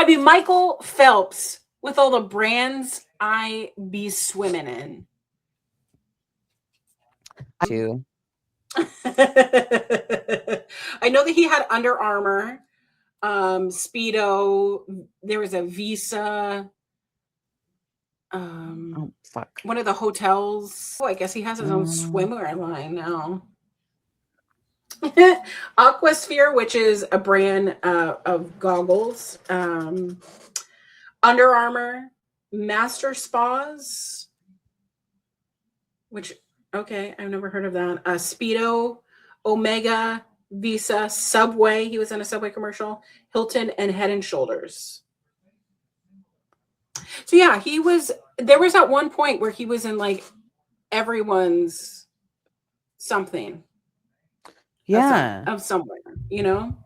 be Michael Phelps with all the brands I be swimming in." Too. I know that he had Under Armour, Speedo. There was a Visa. Oh fuck! One of the hotels. Oh, I guess he has his own swimwear line now. Aquasphere, which is a brand of goggles. Under Armour, Master Spas, which, okay, I've never heard of that. Speedo, Omega, Visa, Subway. He was in a Subway commercial. Hilton, and Head and Shoulders. So yeah, there was at one point where he was in like everyone's something. Yeah. Of somewhere, you know?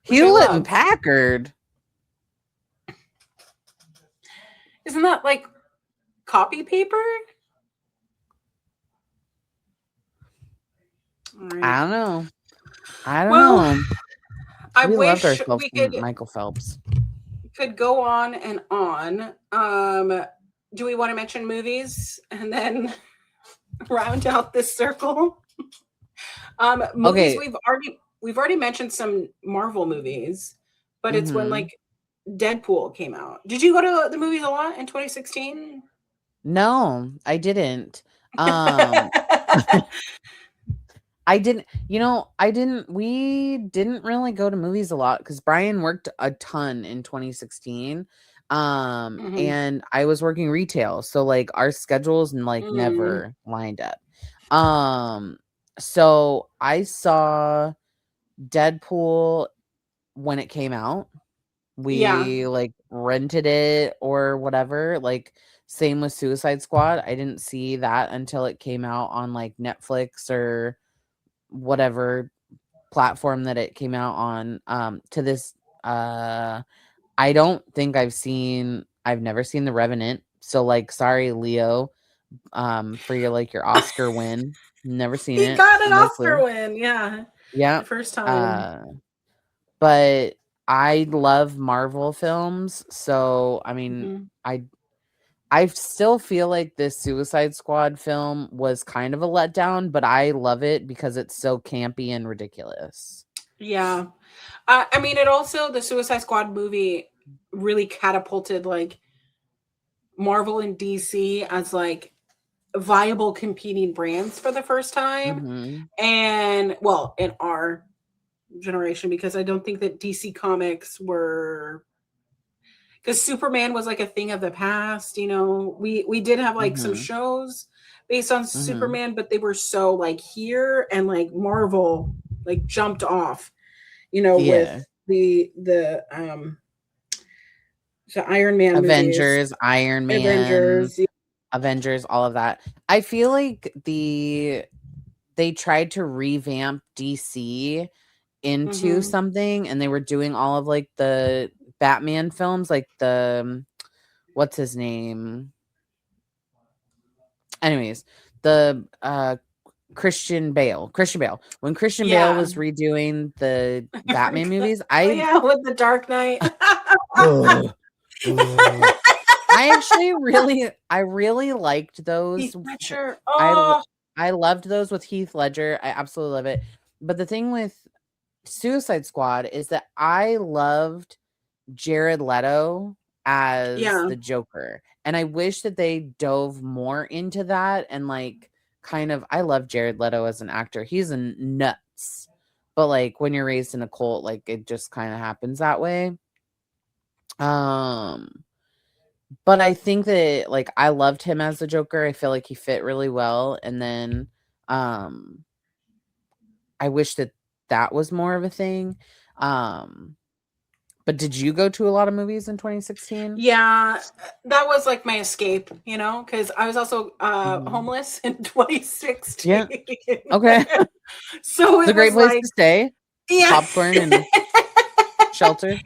Hewlett and Packard. Isn't that like copy paper? Right. I don't know. I wish we could. Michael Phelps could go on and on. Do we want to mention movies and then round out this circle? Movies, okay. We've already mentioned some Marvel movies, but it's when like Deadpool came out. Did you go to the movies a lot in 2016? No, I didn't. I didn't, we didn't really go to movies a lot because Brian worked a ton in 2016. And I was working retail. So like our schedules never lined up. So I saw Deadpool when it came out. Yeah. We like rented it or whatever. Like same with Suicide Squad. I didn't see that until it came out on like Netflix or whatever platform that it came out on. To this I don't think I've never seen The Revenant. So like sorry Leo, for your like your Oscar win. Never seen He it. got an No Oscar clue. win. Yeah. Yeah. The first time. Uh but I love Marvel films, so I mean, Mhm. I still feel like this Suicide Squad film was kind of a letdown, but I love it because it's so campy and ridiculous. Yeah. I mean, the Suicide Squad movie really catapulted like Marvel and DC as like viable competing brands for the first time. Mhm. And well, in our generation, because I don't think that DC Comics were, because Superman was like a thing of the past, you know. We did have like some Mhm. shows based on Mhm. Superman, but they were so like here, and like Marvel like jumped off, you know, with Yeah. the Iron Man movies, Avengers, Iron Man, Avengers. Avengers, all of that. I feel like they tried to revamp DC into Mm-hmm. something, and they were doing all of like the Batman films, like the what's his name? Anyways, the Christian Bale. Christian Bale. When Christian Bale Yeah. was redoing the I Batman forgot. movies, Oh yeah, with the Dark Knight. ugh, ugh. I really liked those. Heath Ledger. I Oh, I loved those with Heath Ledger. I absolutely love it. But the thing with Suicide Squad is that I loved Jared Leto as yeah. the Joker. And I wish that they dove more into that and like kind of I love Jared Leto as an actor. He's a nuts. But like when you're raised in a cult, like it just kind of happens that way. Um but I think that like I loved him as the Joker. I feel like he fit really well. And then um I wish that that was more of a thing. Um but did you go to a lot of movies in 2016? Yeah, that was like my escape, you know, because I was also Mhm. homeless in Yeah. 2016. Okay. So It's a it great was place like, to stay. yeah. Popcorn and shelter.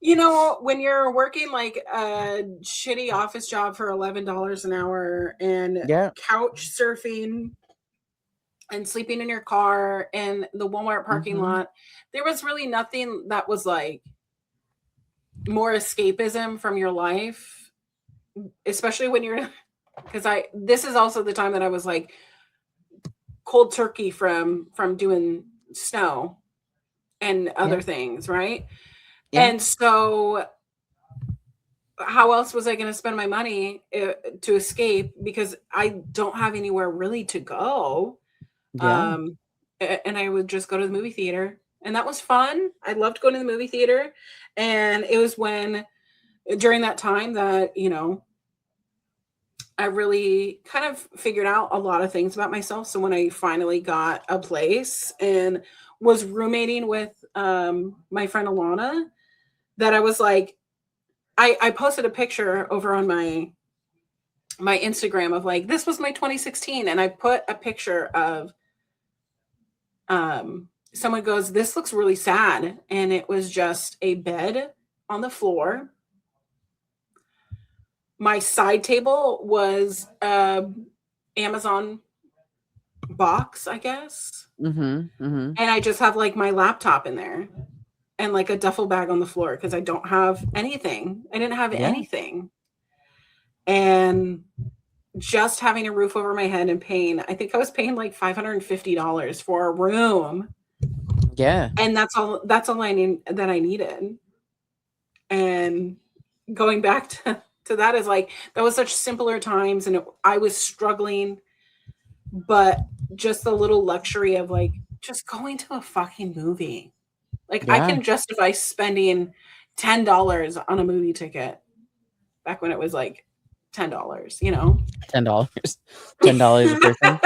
You know, when you're working like a shitty office job for $11 an hour and Yeah. couch surfing and sleeping in your car in the Walmart parking Mhm. lot, there was really nothing that was like more escapism from your life, especially when you're, because this is also the time that I was like cold turkey from doing snow and Yeah. other things, right? Yeah. And so how else was I going to spend my money to escape, because I don't have anywhere really to go. Yeah. Um, and I would just go to the movie theater, and that was fun. I loved going to the movie theater, and it was when during that time that, you know, I really kind of figured out a lot of things about myself. So when I finally got a place and was roommating with my friend Alana, that I was like, I posted a picture over on my Instagram of like, this was my 2016, and I put a picture of someone goes, this looks really sad, and it was just a bed on the floor. My side table was Amazon box, I guess. Mhm. Mhm. And I just have like my laptop in there and like a duffel bag on the floor because I don't have anything. I didn't have Yeah. anything. And just having a roof over my head and paying, I think I was paying like $550 for a room. Yeah. And that's all I need, that I needed. And going back to that is like, that was such simpler times, and I was struggling, but just the little luxury of like just going to a fucking movie. Like I Yeah. can justify spending $10 on a movie ticket back when it was like $10, you know? $10. $10 a person.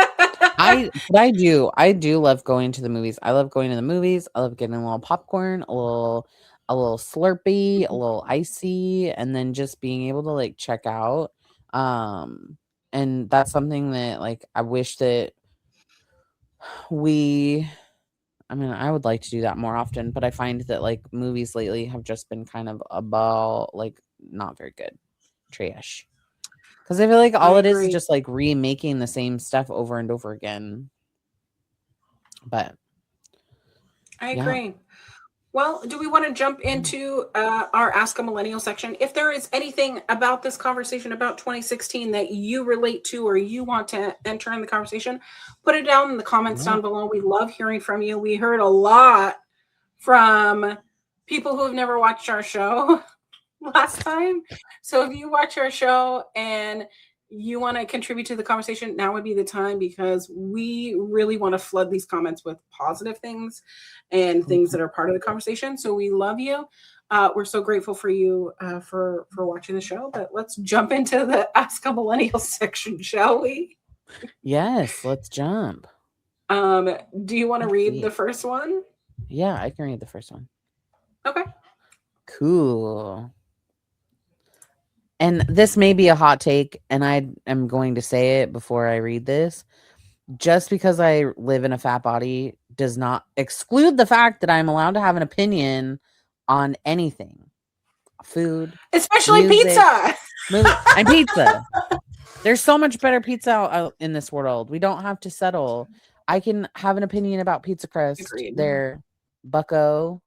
I do love going to the movies. I love going to the movies. I love getting a little popcorn, a little Slurpee, a little icy, and then just being able to like check out. And that's something that like I wish that we I mean, I would like to do that more often, but I find that like movies lately have just been kind of about like not very good. Trash. Because I feel like I all it is agree. just like remaking the same stuff over and over again. But I yeah. agree. Well, do we want to jump into our Ask a Millennial section? If there is anything about this conversation about 2016 that you relate to or you want to enter in the conversation, put it down in the comments Yeah. down below. We love hearing from you. We heard a lot from people who have never watched our show last time. So if you watch our show and you want to contribute to the conversation, now would be the time because we really want to flood these comments with positive things and things that are part of the conversation. So we love you. We're so grateful for you for watching the show. But let's jump into the Ask a Millennial section, shall we? Yes, let's jump. Do you want to Let's read see. the first one? Yeah, I can read the first one. Okay. Cool. And this may be a hot take, and I am going to say it before I read this. Just because I live in a fat body does not exclude the fact that I'm allowed to have an opinion on anything. Food, Especially music, pizza. movie, and pizza. There's so much better pizza out in this world. We don't have to settle. I can have an opinion about pizza crust. Agreed. There, bucko.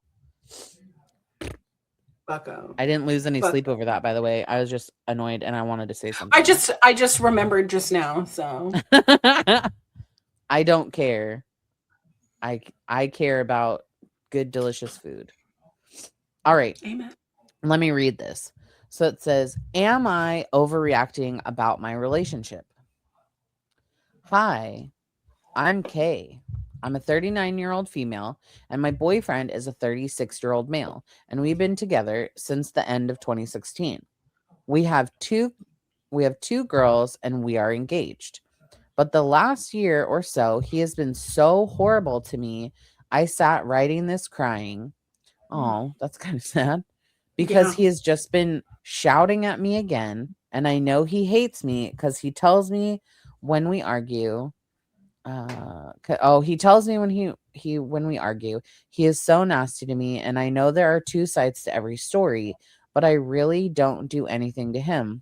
Bucko. I didn't lose any sleep over that, by the way. I was just annoyed and I wanted to say something. I just remembered just now, so I don't care. I care about good, delicious food. All right. amen. Let me read this. So it says, am I overreacting about my relationship? Hi, I'm Kay. I'm a 39-year-old female, and my boyfriend is a 36-year-old male, and we've been together since the end of 2016. We have two girls, and we are engaged. But the last year or so, he has been so horrible to me. I sat writing this crying. Oh, that's kind of sad. Because Yeah. he has just been shouting at me again, and I know he hates me because he tells me when we argue. He tells me when we argue, he is so nasty to me, and I know there are two sides to every story, but I really don't do anything to him.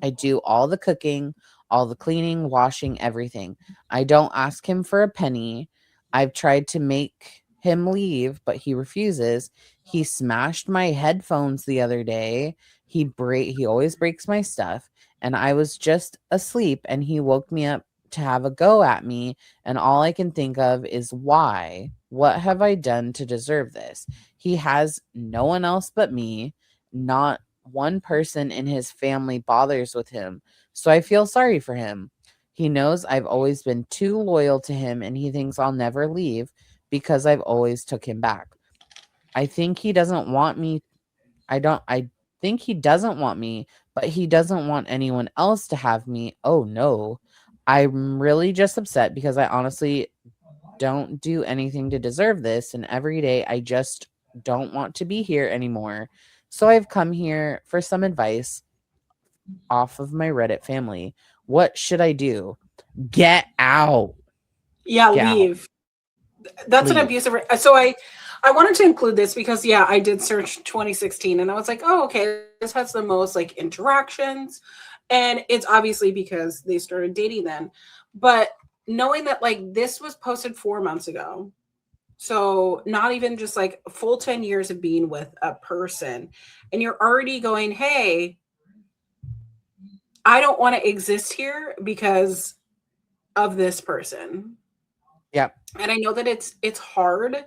I do all the cooking, all the cleaning, washing, everything. I don't ask him for a penny. I've tried to make him leave, but he refuses. He smashed my headphones the other day. He always breaks my stuff, and I was just asleep and he woke me up to have a go at me, and all I can think of is why? What have I done to deserve this? He has no one else but me. Not one person in his family bothers with him, so I feel sorry for him. He knows I've always been too loyal to him, and he thinks I'll never leave because I've always took him back. I think he doesn't want me. I think he doesn't want me, but he doesn't want anyone else to have me. Oh no. I'm really just upset because I honestly don't do anything to deserve this, and every day I just don't want to be here anymore. So I've come here for some advice off of my Reddit family. What should I do? Get out. Yeah, Get out. leave. That's an Leave. abusive. So I wanted to include this because yeah, I did search 2016 and I was like, oh, okay, this has the most like interactions, and it's obviously because they started dating then. But knowing that like this was posted 4 months ago, so not even just like a full 10 years of being with a person, and you're already going, hey, I don't want to exist here because of this person. Yep. And I know that it's hard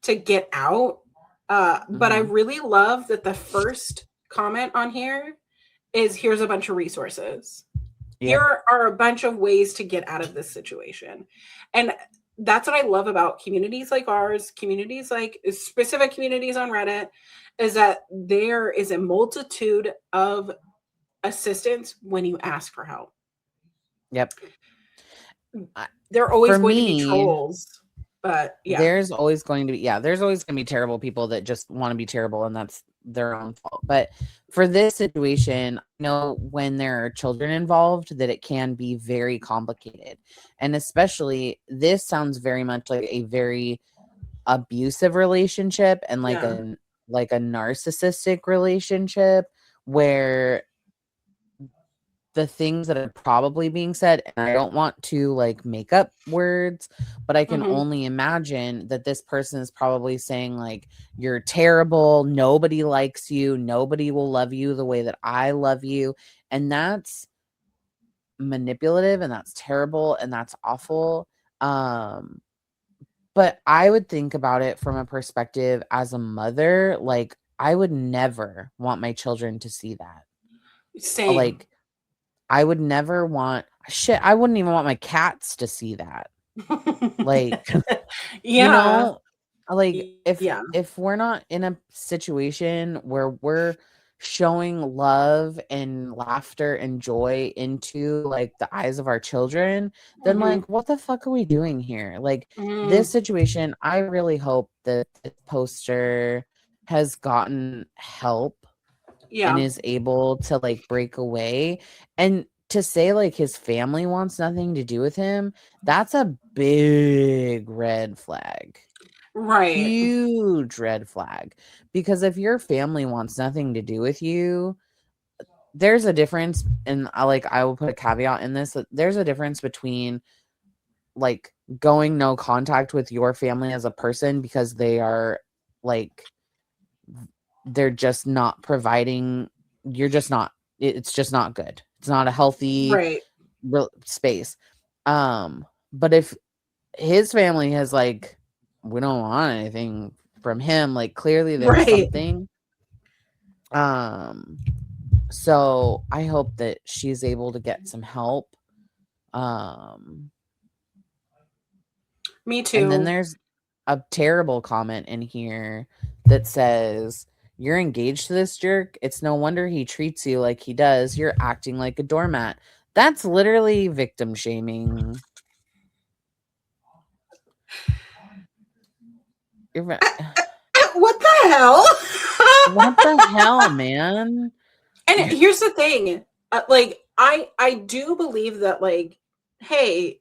to get out, but I really love that the first comment on here is here's a bunch of resources. Yep. Here are a bunch of ways to get out of this situation. And that's what I love about communities like ours, communities like specific communities on Reddit, is that there is a multitude of assistance when you ask for help. Yep. They're always For going to be me, trolls. But yeah. there's always going to be terrible people that just want to be terrible, and that's their own fault. But for this situation, I know when there are children involved that it can be very complicated. And especially this sounds very much like a very abusive relationship and like Yeah. a narcissistic relationship where the things that are probably being said, and I don't want to like make up words, but I can only imagine that this person is probably saying like, you're terrible, nobody likes you, nobody will love you the way that I love you. And that's manipulative, and that's terrible, and that's awful. But I would think about it from a perspective as a mother, like I would never want my children to see that. Same. Like I would never want I wouldn't even want my cats to see that. Like, Yeah. like Yeah. if we're not in a situation where we're showing love and laughter and joy into like the eyes of our children, then like what the fuck are we doing here? Like this situation, I really hope that the poster has gotten help and Yeah. is able to like break away. And to say like his family wants nothing to do with him, that's a big red flag. Right. Huge red flag. Because if your family wants nothing to do with you, there's a difference. And I will put a caveat in this, that there's a difference between like going no contact with your family as a person because they are like they're just not providing, you're just not, it's just not good, it's not a healthy Right. space. But if his family has like, we don't want anything from him, like clearly there's Right. something. So I hope that she's able to get some help. Me too. And then there's a terrible comment in here that says, you're engaged to this jerk. It's no wonder he treats you like he does. You're acting like a doormat. That's literally victim shaming. What the hell? What the hell, man? And here's the thing. Like I do believe that like, hey,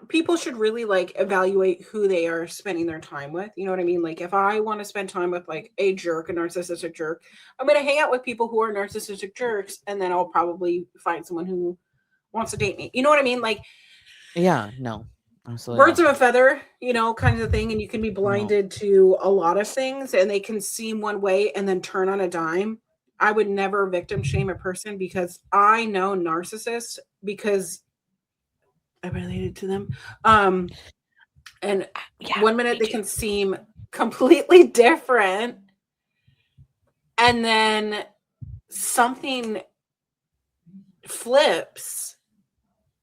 people should really like evaluate who they are spending their time with. You know what I mean? Like if I want to spend time with like a jerk, a narcissistic jerk, I'm going to hang out with people who are narcissistic jerks, and then I'll probably find someone who wants to date me. You know what I mean? Like, yeah, no, absolutely birds of a feather, you know, kind of thing. And you can be blinded to a lot of things, and they can seem one way and then turn on a dime. I would never victim shame a person because I know narcissists because I related to them. And yeah, 1 minute they can seem completely different, and then something flips,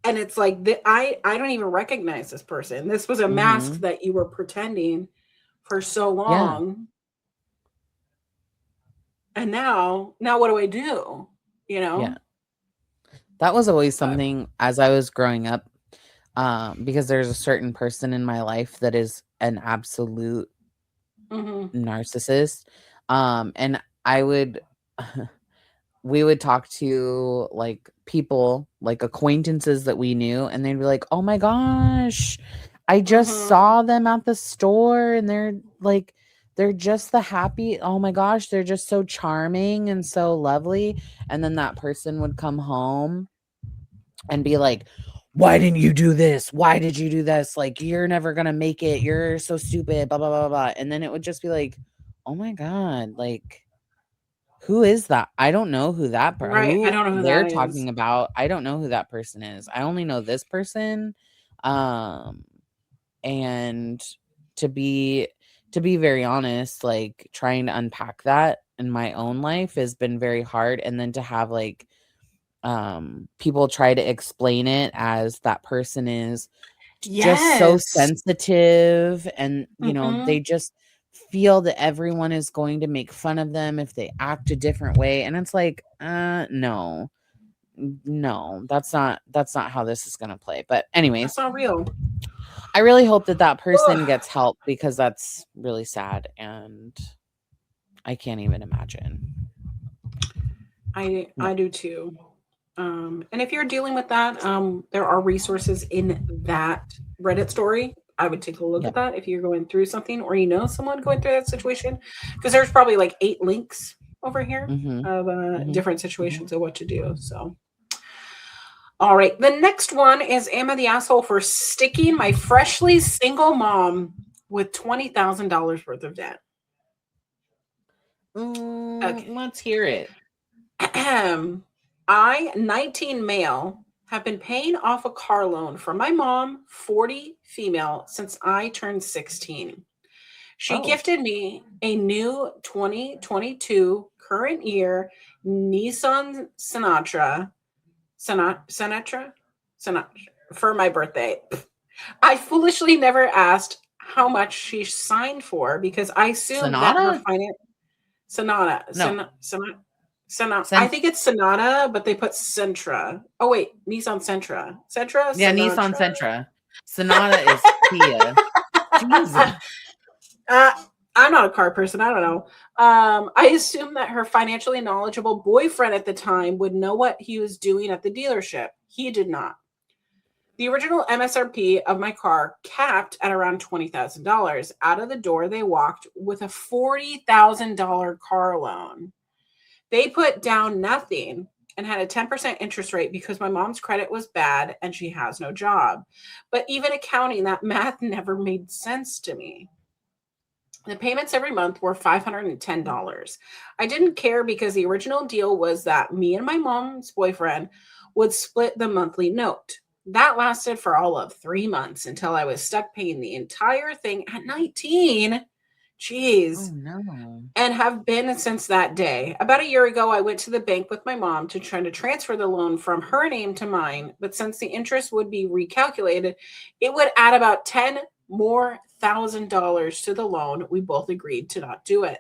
and it's like I don't even recognize this person. This was a mask that you were pretending for so long. Yeah. And now what do I do? You know? Yeah. That was always something as I was growing up, because there's a certain person in my life that is an absolute narcissist. And we would talk to like people, like acquaintances that we knew, and they'd be like, oh my gosh, I just saw them at the store, and they're just the happy, oh my gosh, they're just so charming and so lovely. And then that person would come home and be like, why didn't you do this? Why did you do this? Like, you're never gonna make it. You're so stupid, blah, blah, blah, blah. And then it would just be like, oh my God, like, who is that? I don't know who that Right. I don't know who they're that talking is. about. I don't know who that person is. I only know this person. And to be very honest, like trying to unpack that in my own life has been very hard. And then to have like people try to explain it as that person is just so sensitive, and you know, they just feel that everyone is going to make fun of them if they act a different way. And it's like, no, no, that's not how this is going to play. But anyways, That's not real. I really hope that person gets help, because that's really sad, and I can't even imagine. I do too. And if you're dealing with that, there are resources in that Reddit story. I would take a look at that if you're going through something, or you know someone going through that situation, because there's probably like 8 links over here of different situations of what to do. So, all right, the next one is: am I the asshole for sticking my freshly single mom with $20,000 worth of debt? Okay. Let's hear it. I, 19 male, have been paying off a car loan for my mom, 40 female, since I turned 16. She gifted me a new 2022 current year Nissan Sentra for my birthday. I foolishly never asked how much she signed for, because I assumed that her finance Sonata. I think it's Sonata, but they put Sentra. Oh wait, Nissan Sentra. Yeah, Sinatra. Nissan Sentra. Sonata is Kia. Jesus. I'm not a car person. I don't know. I assumed that her financially knowledgeable boyfriend at the time would know what he was doing at the dealership. He did not. The original MSRP of my car capped at around $20,000. Out of the door, they walked with a $40,000 car loan. They put down nothing and had a 10% interest rate because my mom's credit was bad and she has no job. But even accounting that math never made sense to me. The payments every month were $510. I didn't care because the original deal was that me and my mom's boyfriend would split the monthly note. That lasted for all of 3 months until I was stuck paying the entire thing at 19. Jeez. Oh, no. And have been since that day. About a year ago, I went to the bank with my mom to try to transfer the loan from her name to mine. But since the interest would be recalculated, it would add about $10,000 more to the loan. We both agreed to not do it.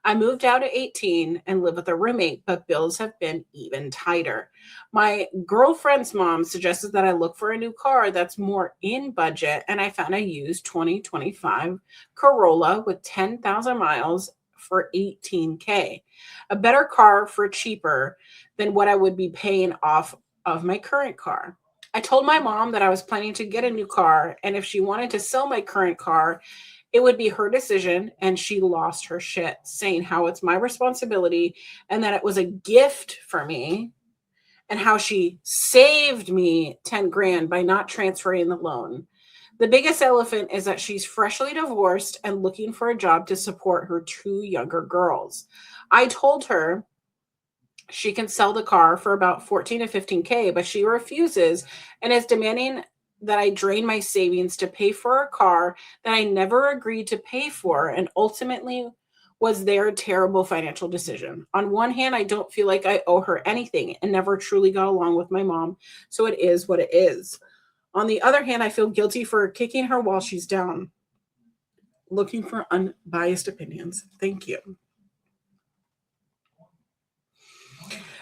I moved out at 18 and live with a roommate, but bills have been even tighter. My girlfriend's mom suggested that I look for a new car that's more in budget, and I found a used 2025 Corolla with 10,000 miles for $18,000. A better car for cheaper than what I would be paying off of my current car. I told my mom that I was planning to get a new car, and if she wanted to sell my current car, it would be her decision, and she lost her shit, saying how it's my responsibility and that it was a gift for me, and how she saved me 10 grand by not transferring the loan. The biggest elephant is that she's freshly divorced and looking for a job to support her 2 younger girls. I told her she can sell the car for about 14 to 15K, but she refuses and is demanding that I drain my savings to pay for a car that I never agreed to pay for, and ultimately was their terrible financial decision. On one hand, I don't feel like I owe her anything and never truly got along with my mom, so it is what it is. On the other hand, I feel guilty for kicking her while she's down. Looking for unbiased opinions. Thank you.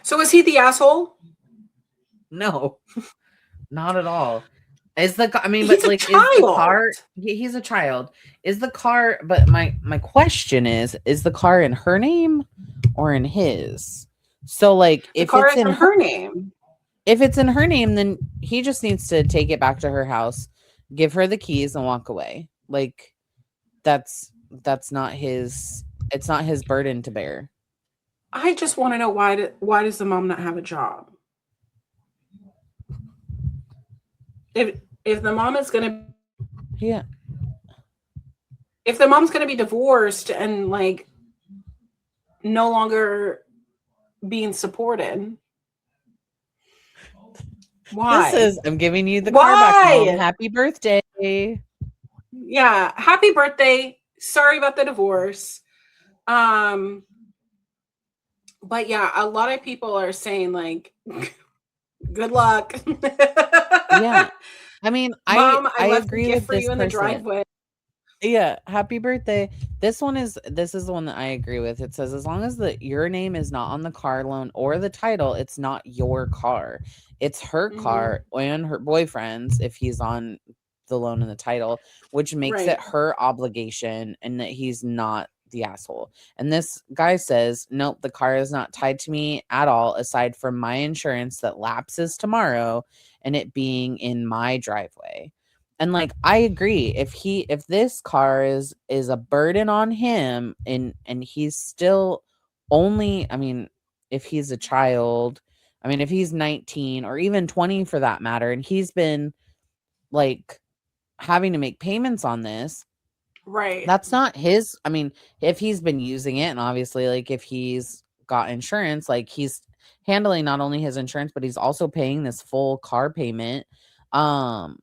So is he the asshole? No, not at all. Is the I mean, he's but like, is the car? He's a child. Is the car? But my question is the car in her name or in his? So like, if the car it's is in her name, if it's in her name, then he just needs to take it back to her house, give her the keys, and walk away. Like, that's not his. It's not his burden to bear. I just want to know why does the mom not have a job? If the mom is gonna, if the mom's gonna be divorced and like no longer being supported, why? This is, I'm giving you the car back, Mom. Happy birthday. Yeah, happy birthday. Sorry about the divorce. But yeah, a lot of people are saying like, good luck. Yeah. I mean, Mom, I left agree a gift with for this you in the driveway. Yeah, happy birthday. This is the one that I agree with. It says as long as your name is not on the car loan or the title, it's not your car. It's her car and her boyfriend's if he's on the loan and the title, which makes it Right. her obligation and that he's not the asshole. And this guy says, "Nope, the car is not tied to me at all aside from my insurance that lapses tomorrow and it being in my driveway." And like I agree, if this car is a burden on him and he's still only, I mean, if he's a child, I mean, if he's 19 or even 20 for that matter, and he's been like having to make payments on this, Right. that's not his. I mean, if he's been using it and obviously like if he's got insurance, like he's handling not only his insurance, but he's also paying this full car payment. Um,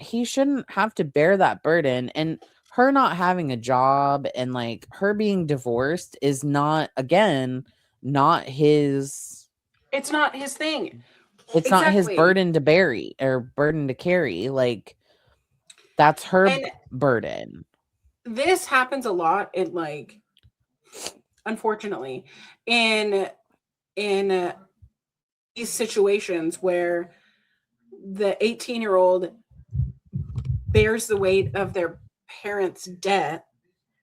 he shouldn't have to bear that burden, and her not having a job and like her being divorced is not, again, not his, It's not his thing. it's not his Exactly. burden to bury or burden to carry. Like that's her And burden. this happens a lot in like, unfortunately, in in these situations where the 18-year-old bears the weight of their parents' debt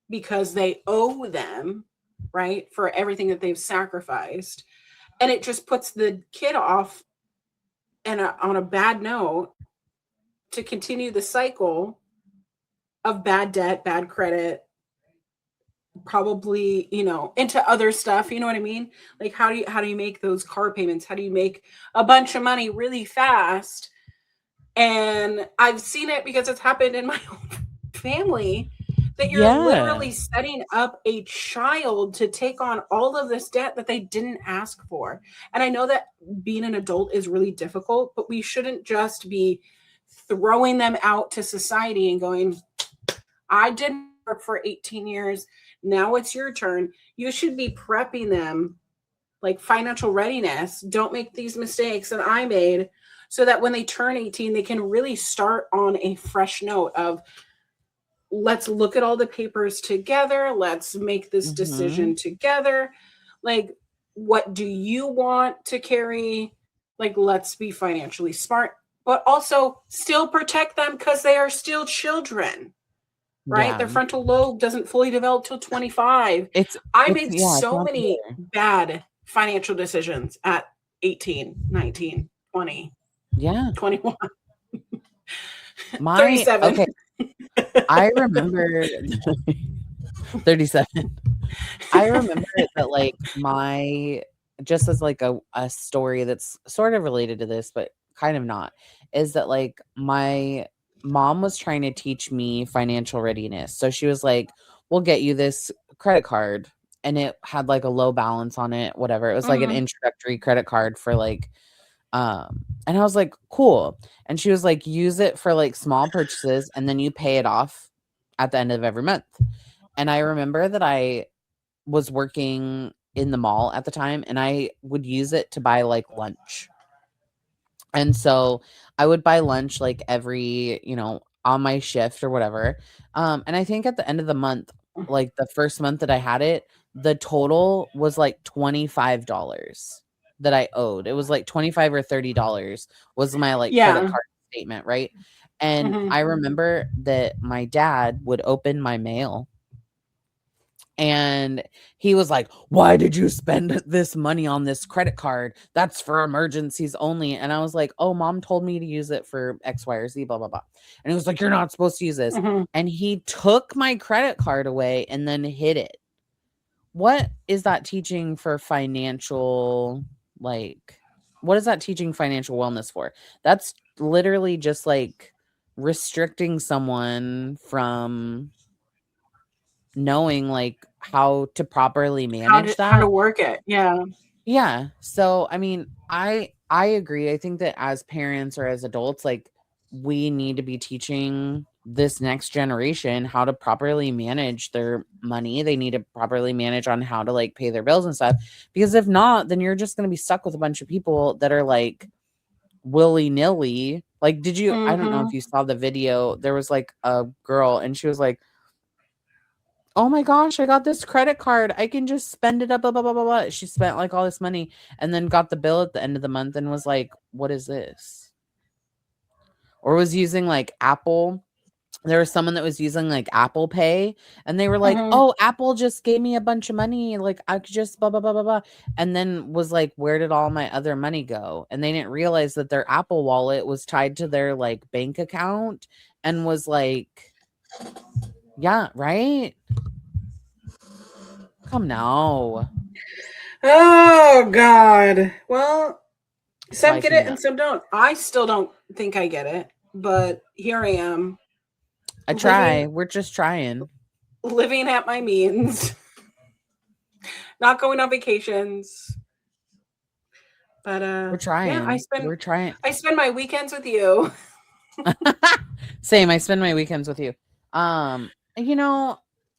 because they owe them, right, for everything that they've sacrificed. And it just puts the kid off and on a bad note to continue the cycle of bad debt, bad credit, probably, into other stuff, you know what I mean? Like how do you make those car payments? How do you make a bunch of money really fast? And I've seen it because it's happened in my own family, that you're Yeah. literally setting up a child to take on all of this debt that they didn't ask for. And I know that being an adult is really difficult, but we shouldn't just be throwing them out to society and going, I didn't work for 18 years. Now it's your turn. You should be prepping them like financial readiness. Don't make these mistakes that I made, so that when they turn 18, they can really start on a fresh note of, let's look at all the papers together. Let's make this Hmm. decision together. Like, what do you want to carry? Like, let's be financially smart, but also still protect them because they are still children, right? Yeah. Their frontal lobe doesn't fully develop till 25. It's I it's made yeah, it's so not many there. bad financial decisions at 18, 19, 20, Yeah. 21, My 37. okay, I remember 37. I remember that like my just as like a story that's sort of related to this, but kind of not, is that like my mom was trying to teach me financial readiness. So she was like, "We'll get you this credit card." And it had like a low balance on it, whatever. It was like an Hmm. introductory credit card for like and I was like, "Cool." And she was like, "Use it for like small purchases and then you pay it off at the end of every month." And I remember that I was working in the mall at the time and I would use it to buy like lunch. And so I would buy lunch like every, on my shift or whatever. And I think at the end of the month, like the first month that I had it, the total was like $25 that I owed. It was like 25 or $30 was my like credit Yeah. card statement, right? And Hmm. I remember that my dad would open my mail and he was like, "Why did you spend this money on this credit card? That's for emergencies only." And I was like, "Oh, mom told me to use it for X, Y, or Z, blah, blah, blah." And he was like, "You're not supposed to use this." Hmm. And he took my credit card away and then hid it. What is that teaching for financial, like, what is that teaching financial wellness for? That's literally just like restricting someone from knowing like how to properly manage How to that. work it? Yeah. Yeah. So I mean, I agree. I think that as parents or as adults, like we need to be teaching this next generation how to properly manage their money. They need to properly manage on how to like pay their bills and stuff. Because if not, then you're just going to be stuck with a bunch of people that are like willy-nilly Like, did you, I don't know if you saw the video. There was like a girl and she was like, oh my gosh, I got this credit card. I can just spend it up, blah, blah, blah, blah, blah. She spent like all this money and then got the bill at the end of the month and was like, what is this? Or was using like Apple. There was someone that was using like Apple Pay and they were like, oh, Apple just gave me a bunch of money. Like I could just blah, blah, blah, blah, blah. And then was like, where did all my other money go? And they didn't realize that their Apple wallet was tied to their like bank account and was like, yeah, right. Come now. Oh God. Well, some Life get and it and some don't. I still don't think I get it, but here I am. I try. We're just trying. Living at my means. Not going on vacations. But we're trying. Yeah, we're trying. I spend my weekends with you. Same. I spend my weekends with you. You know,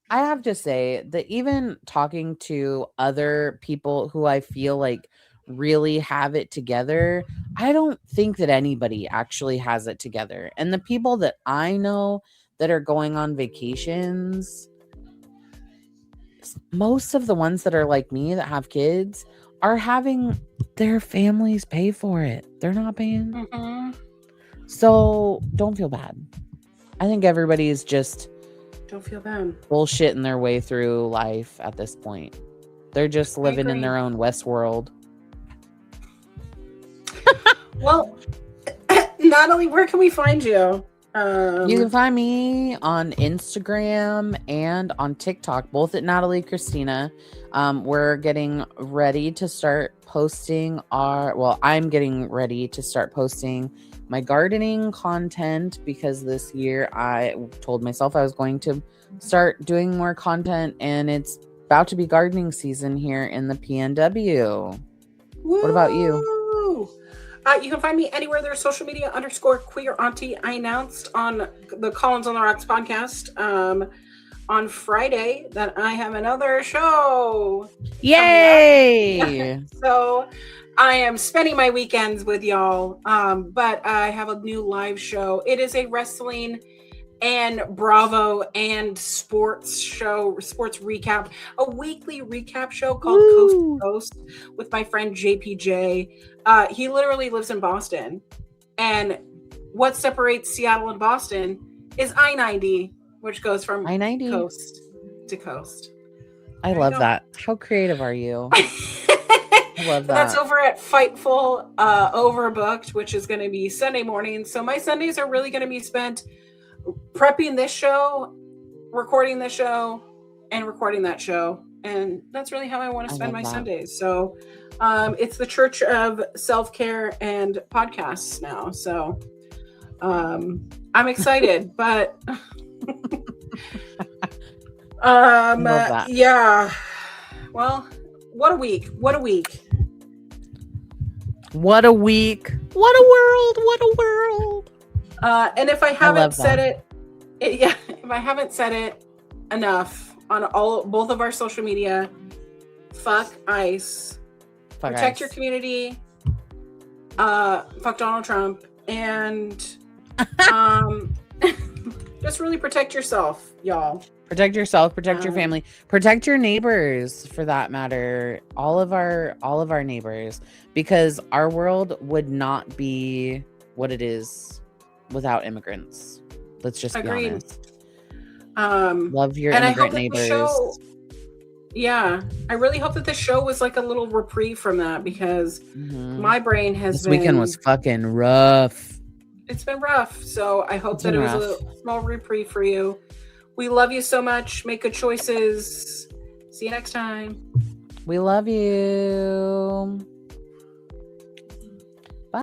I have to say that even talking to other people who I feel like really have it together, I don't think that anybody actually has it together. And the people that I know that are going on vacations, most of the ones that are like me that have kids are having their families pay for it. They're not paying. So don't feel bad. I think everybody is just don't feel bad bullshitting their way through life at this point. They're just living in their own Westworld. Well, Natalie, where can we find you? You can find me on Instagram and on TikTok, both at Natalie Christina. We're getting ready to start posting I'm getting ready to start posting my gardening content because this year I told myself I was going to start doing more content, and it's about to be gardening season here in the PNW. Woo! What about you? You can find me anywhere there's social media _queer auntie. I announced on the Collins on the Rocks podcast on Friday that I have another show. Yay! So I am spending my weekends with y'all. But I have a new live show. It is a wrestling and Bravo and sports recap, a weekly recap show called Coast to Coast with my friend JPJ. He literally lives in Boston, and what separates Seattle and Boston is I-90, which goes from I-90 coast to coast. I love that. How creative are you? I love that. That's over at Fightful Overbooked, which is going to be Sunday morning. So my Sundays are really going to be spent prepping this show, recording this show, and recording that show. And that's really how I want to spend my Sundays. So it's the church of self-care and podcasts now. So I'm excited, but yeah. Well, what a week. What a week. What a week. What a world. What a world. And if I haven't said if I haven't said it enough on both of our social media, fuck ICE. Protect your community. Fuck Donald Trump. And just really protect yourself, y'all. Protect yourself, protect your family, protect your neighbors, for that matter. All of our neighbors, because our world would not be what it is without immigrants. Let's just be honest. Love your immigrant neighbors. I really hope that this show was like a little reprieve from that, because my brain has this weekend was fucking rough. It's been rough. So I hope that it was a small reprieve for you. We love you so much. Make good choices. See you next time. We love you.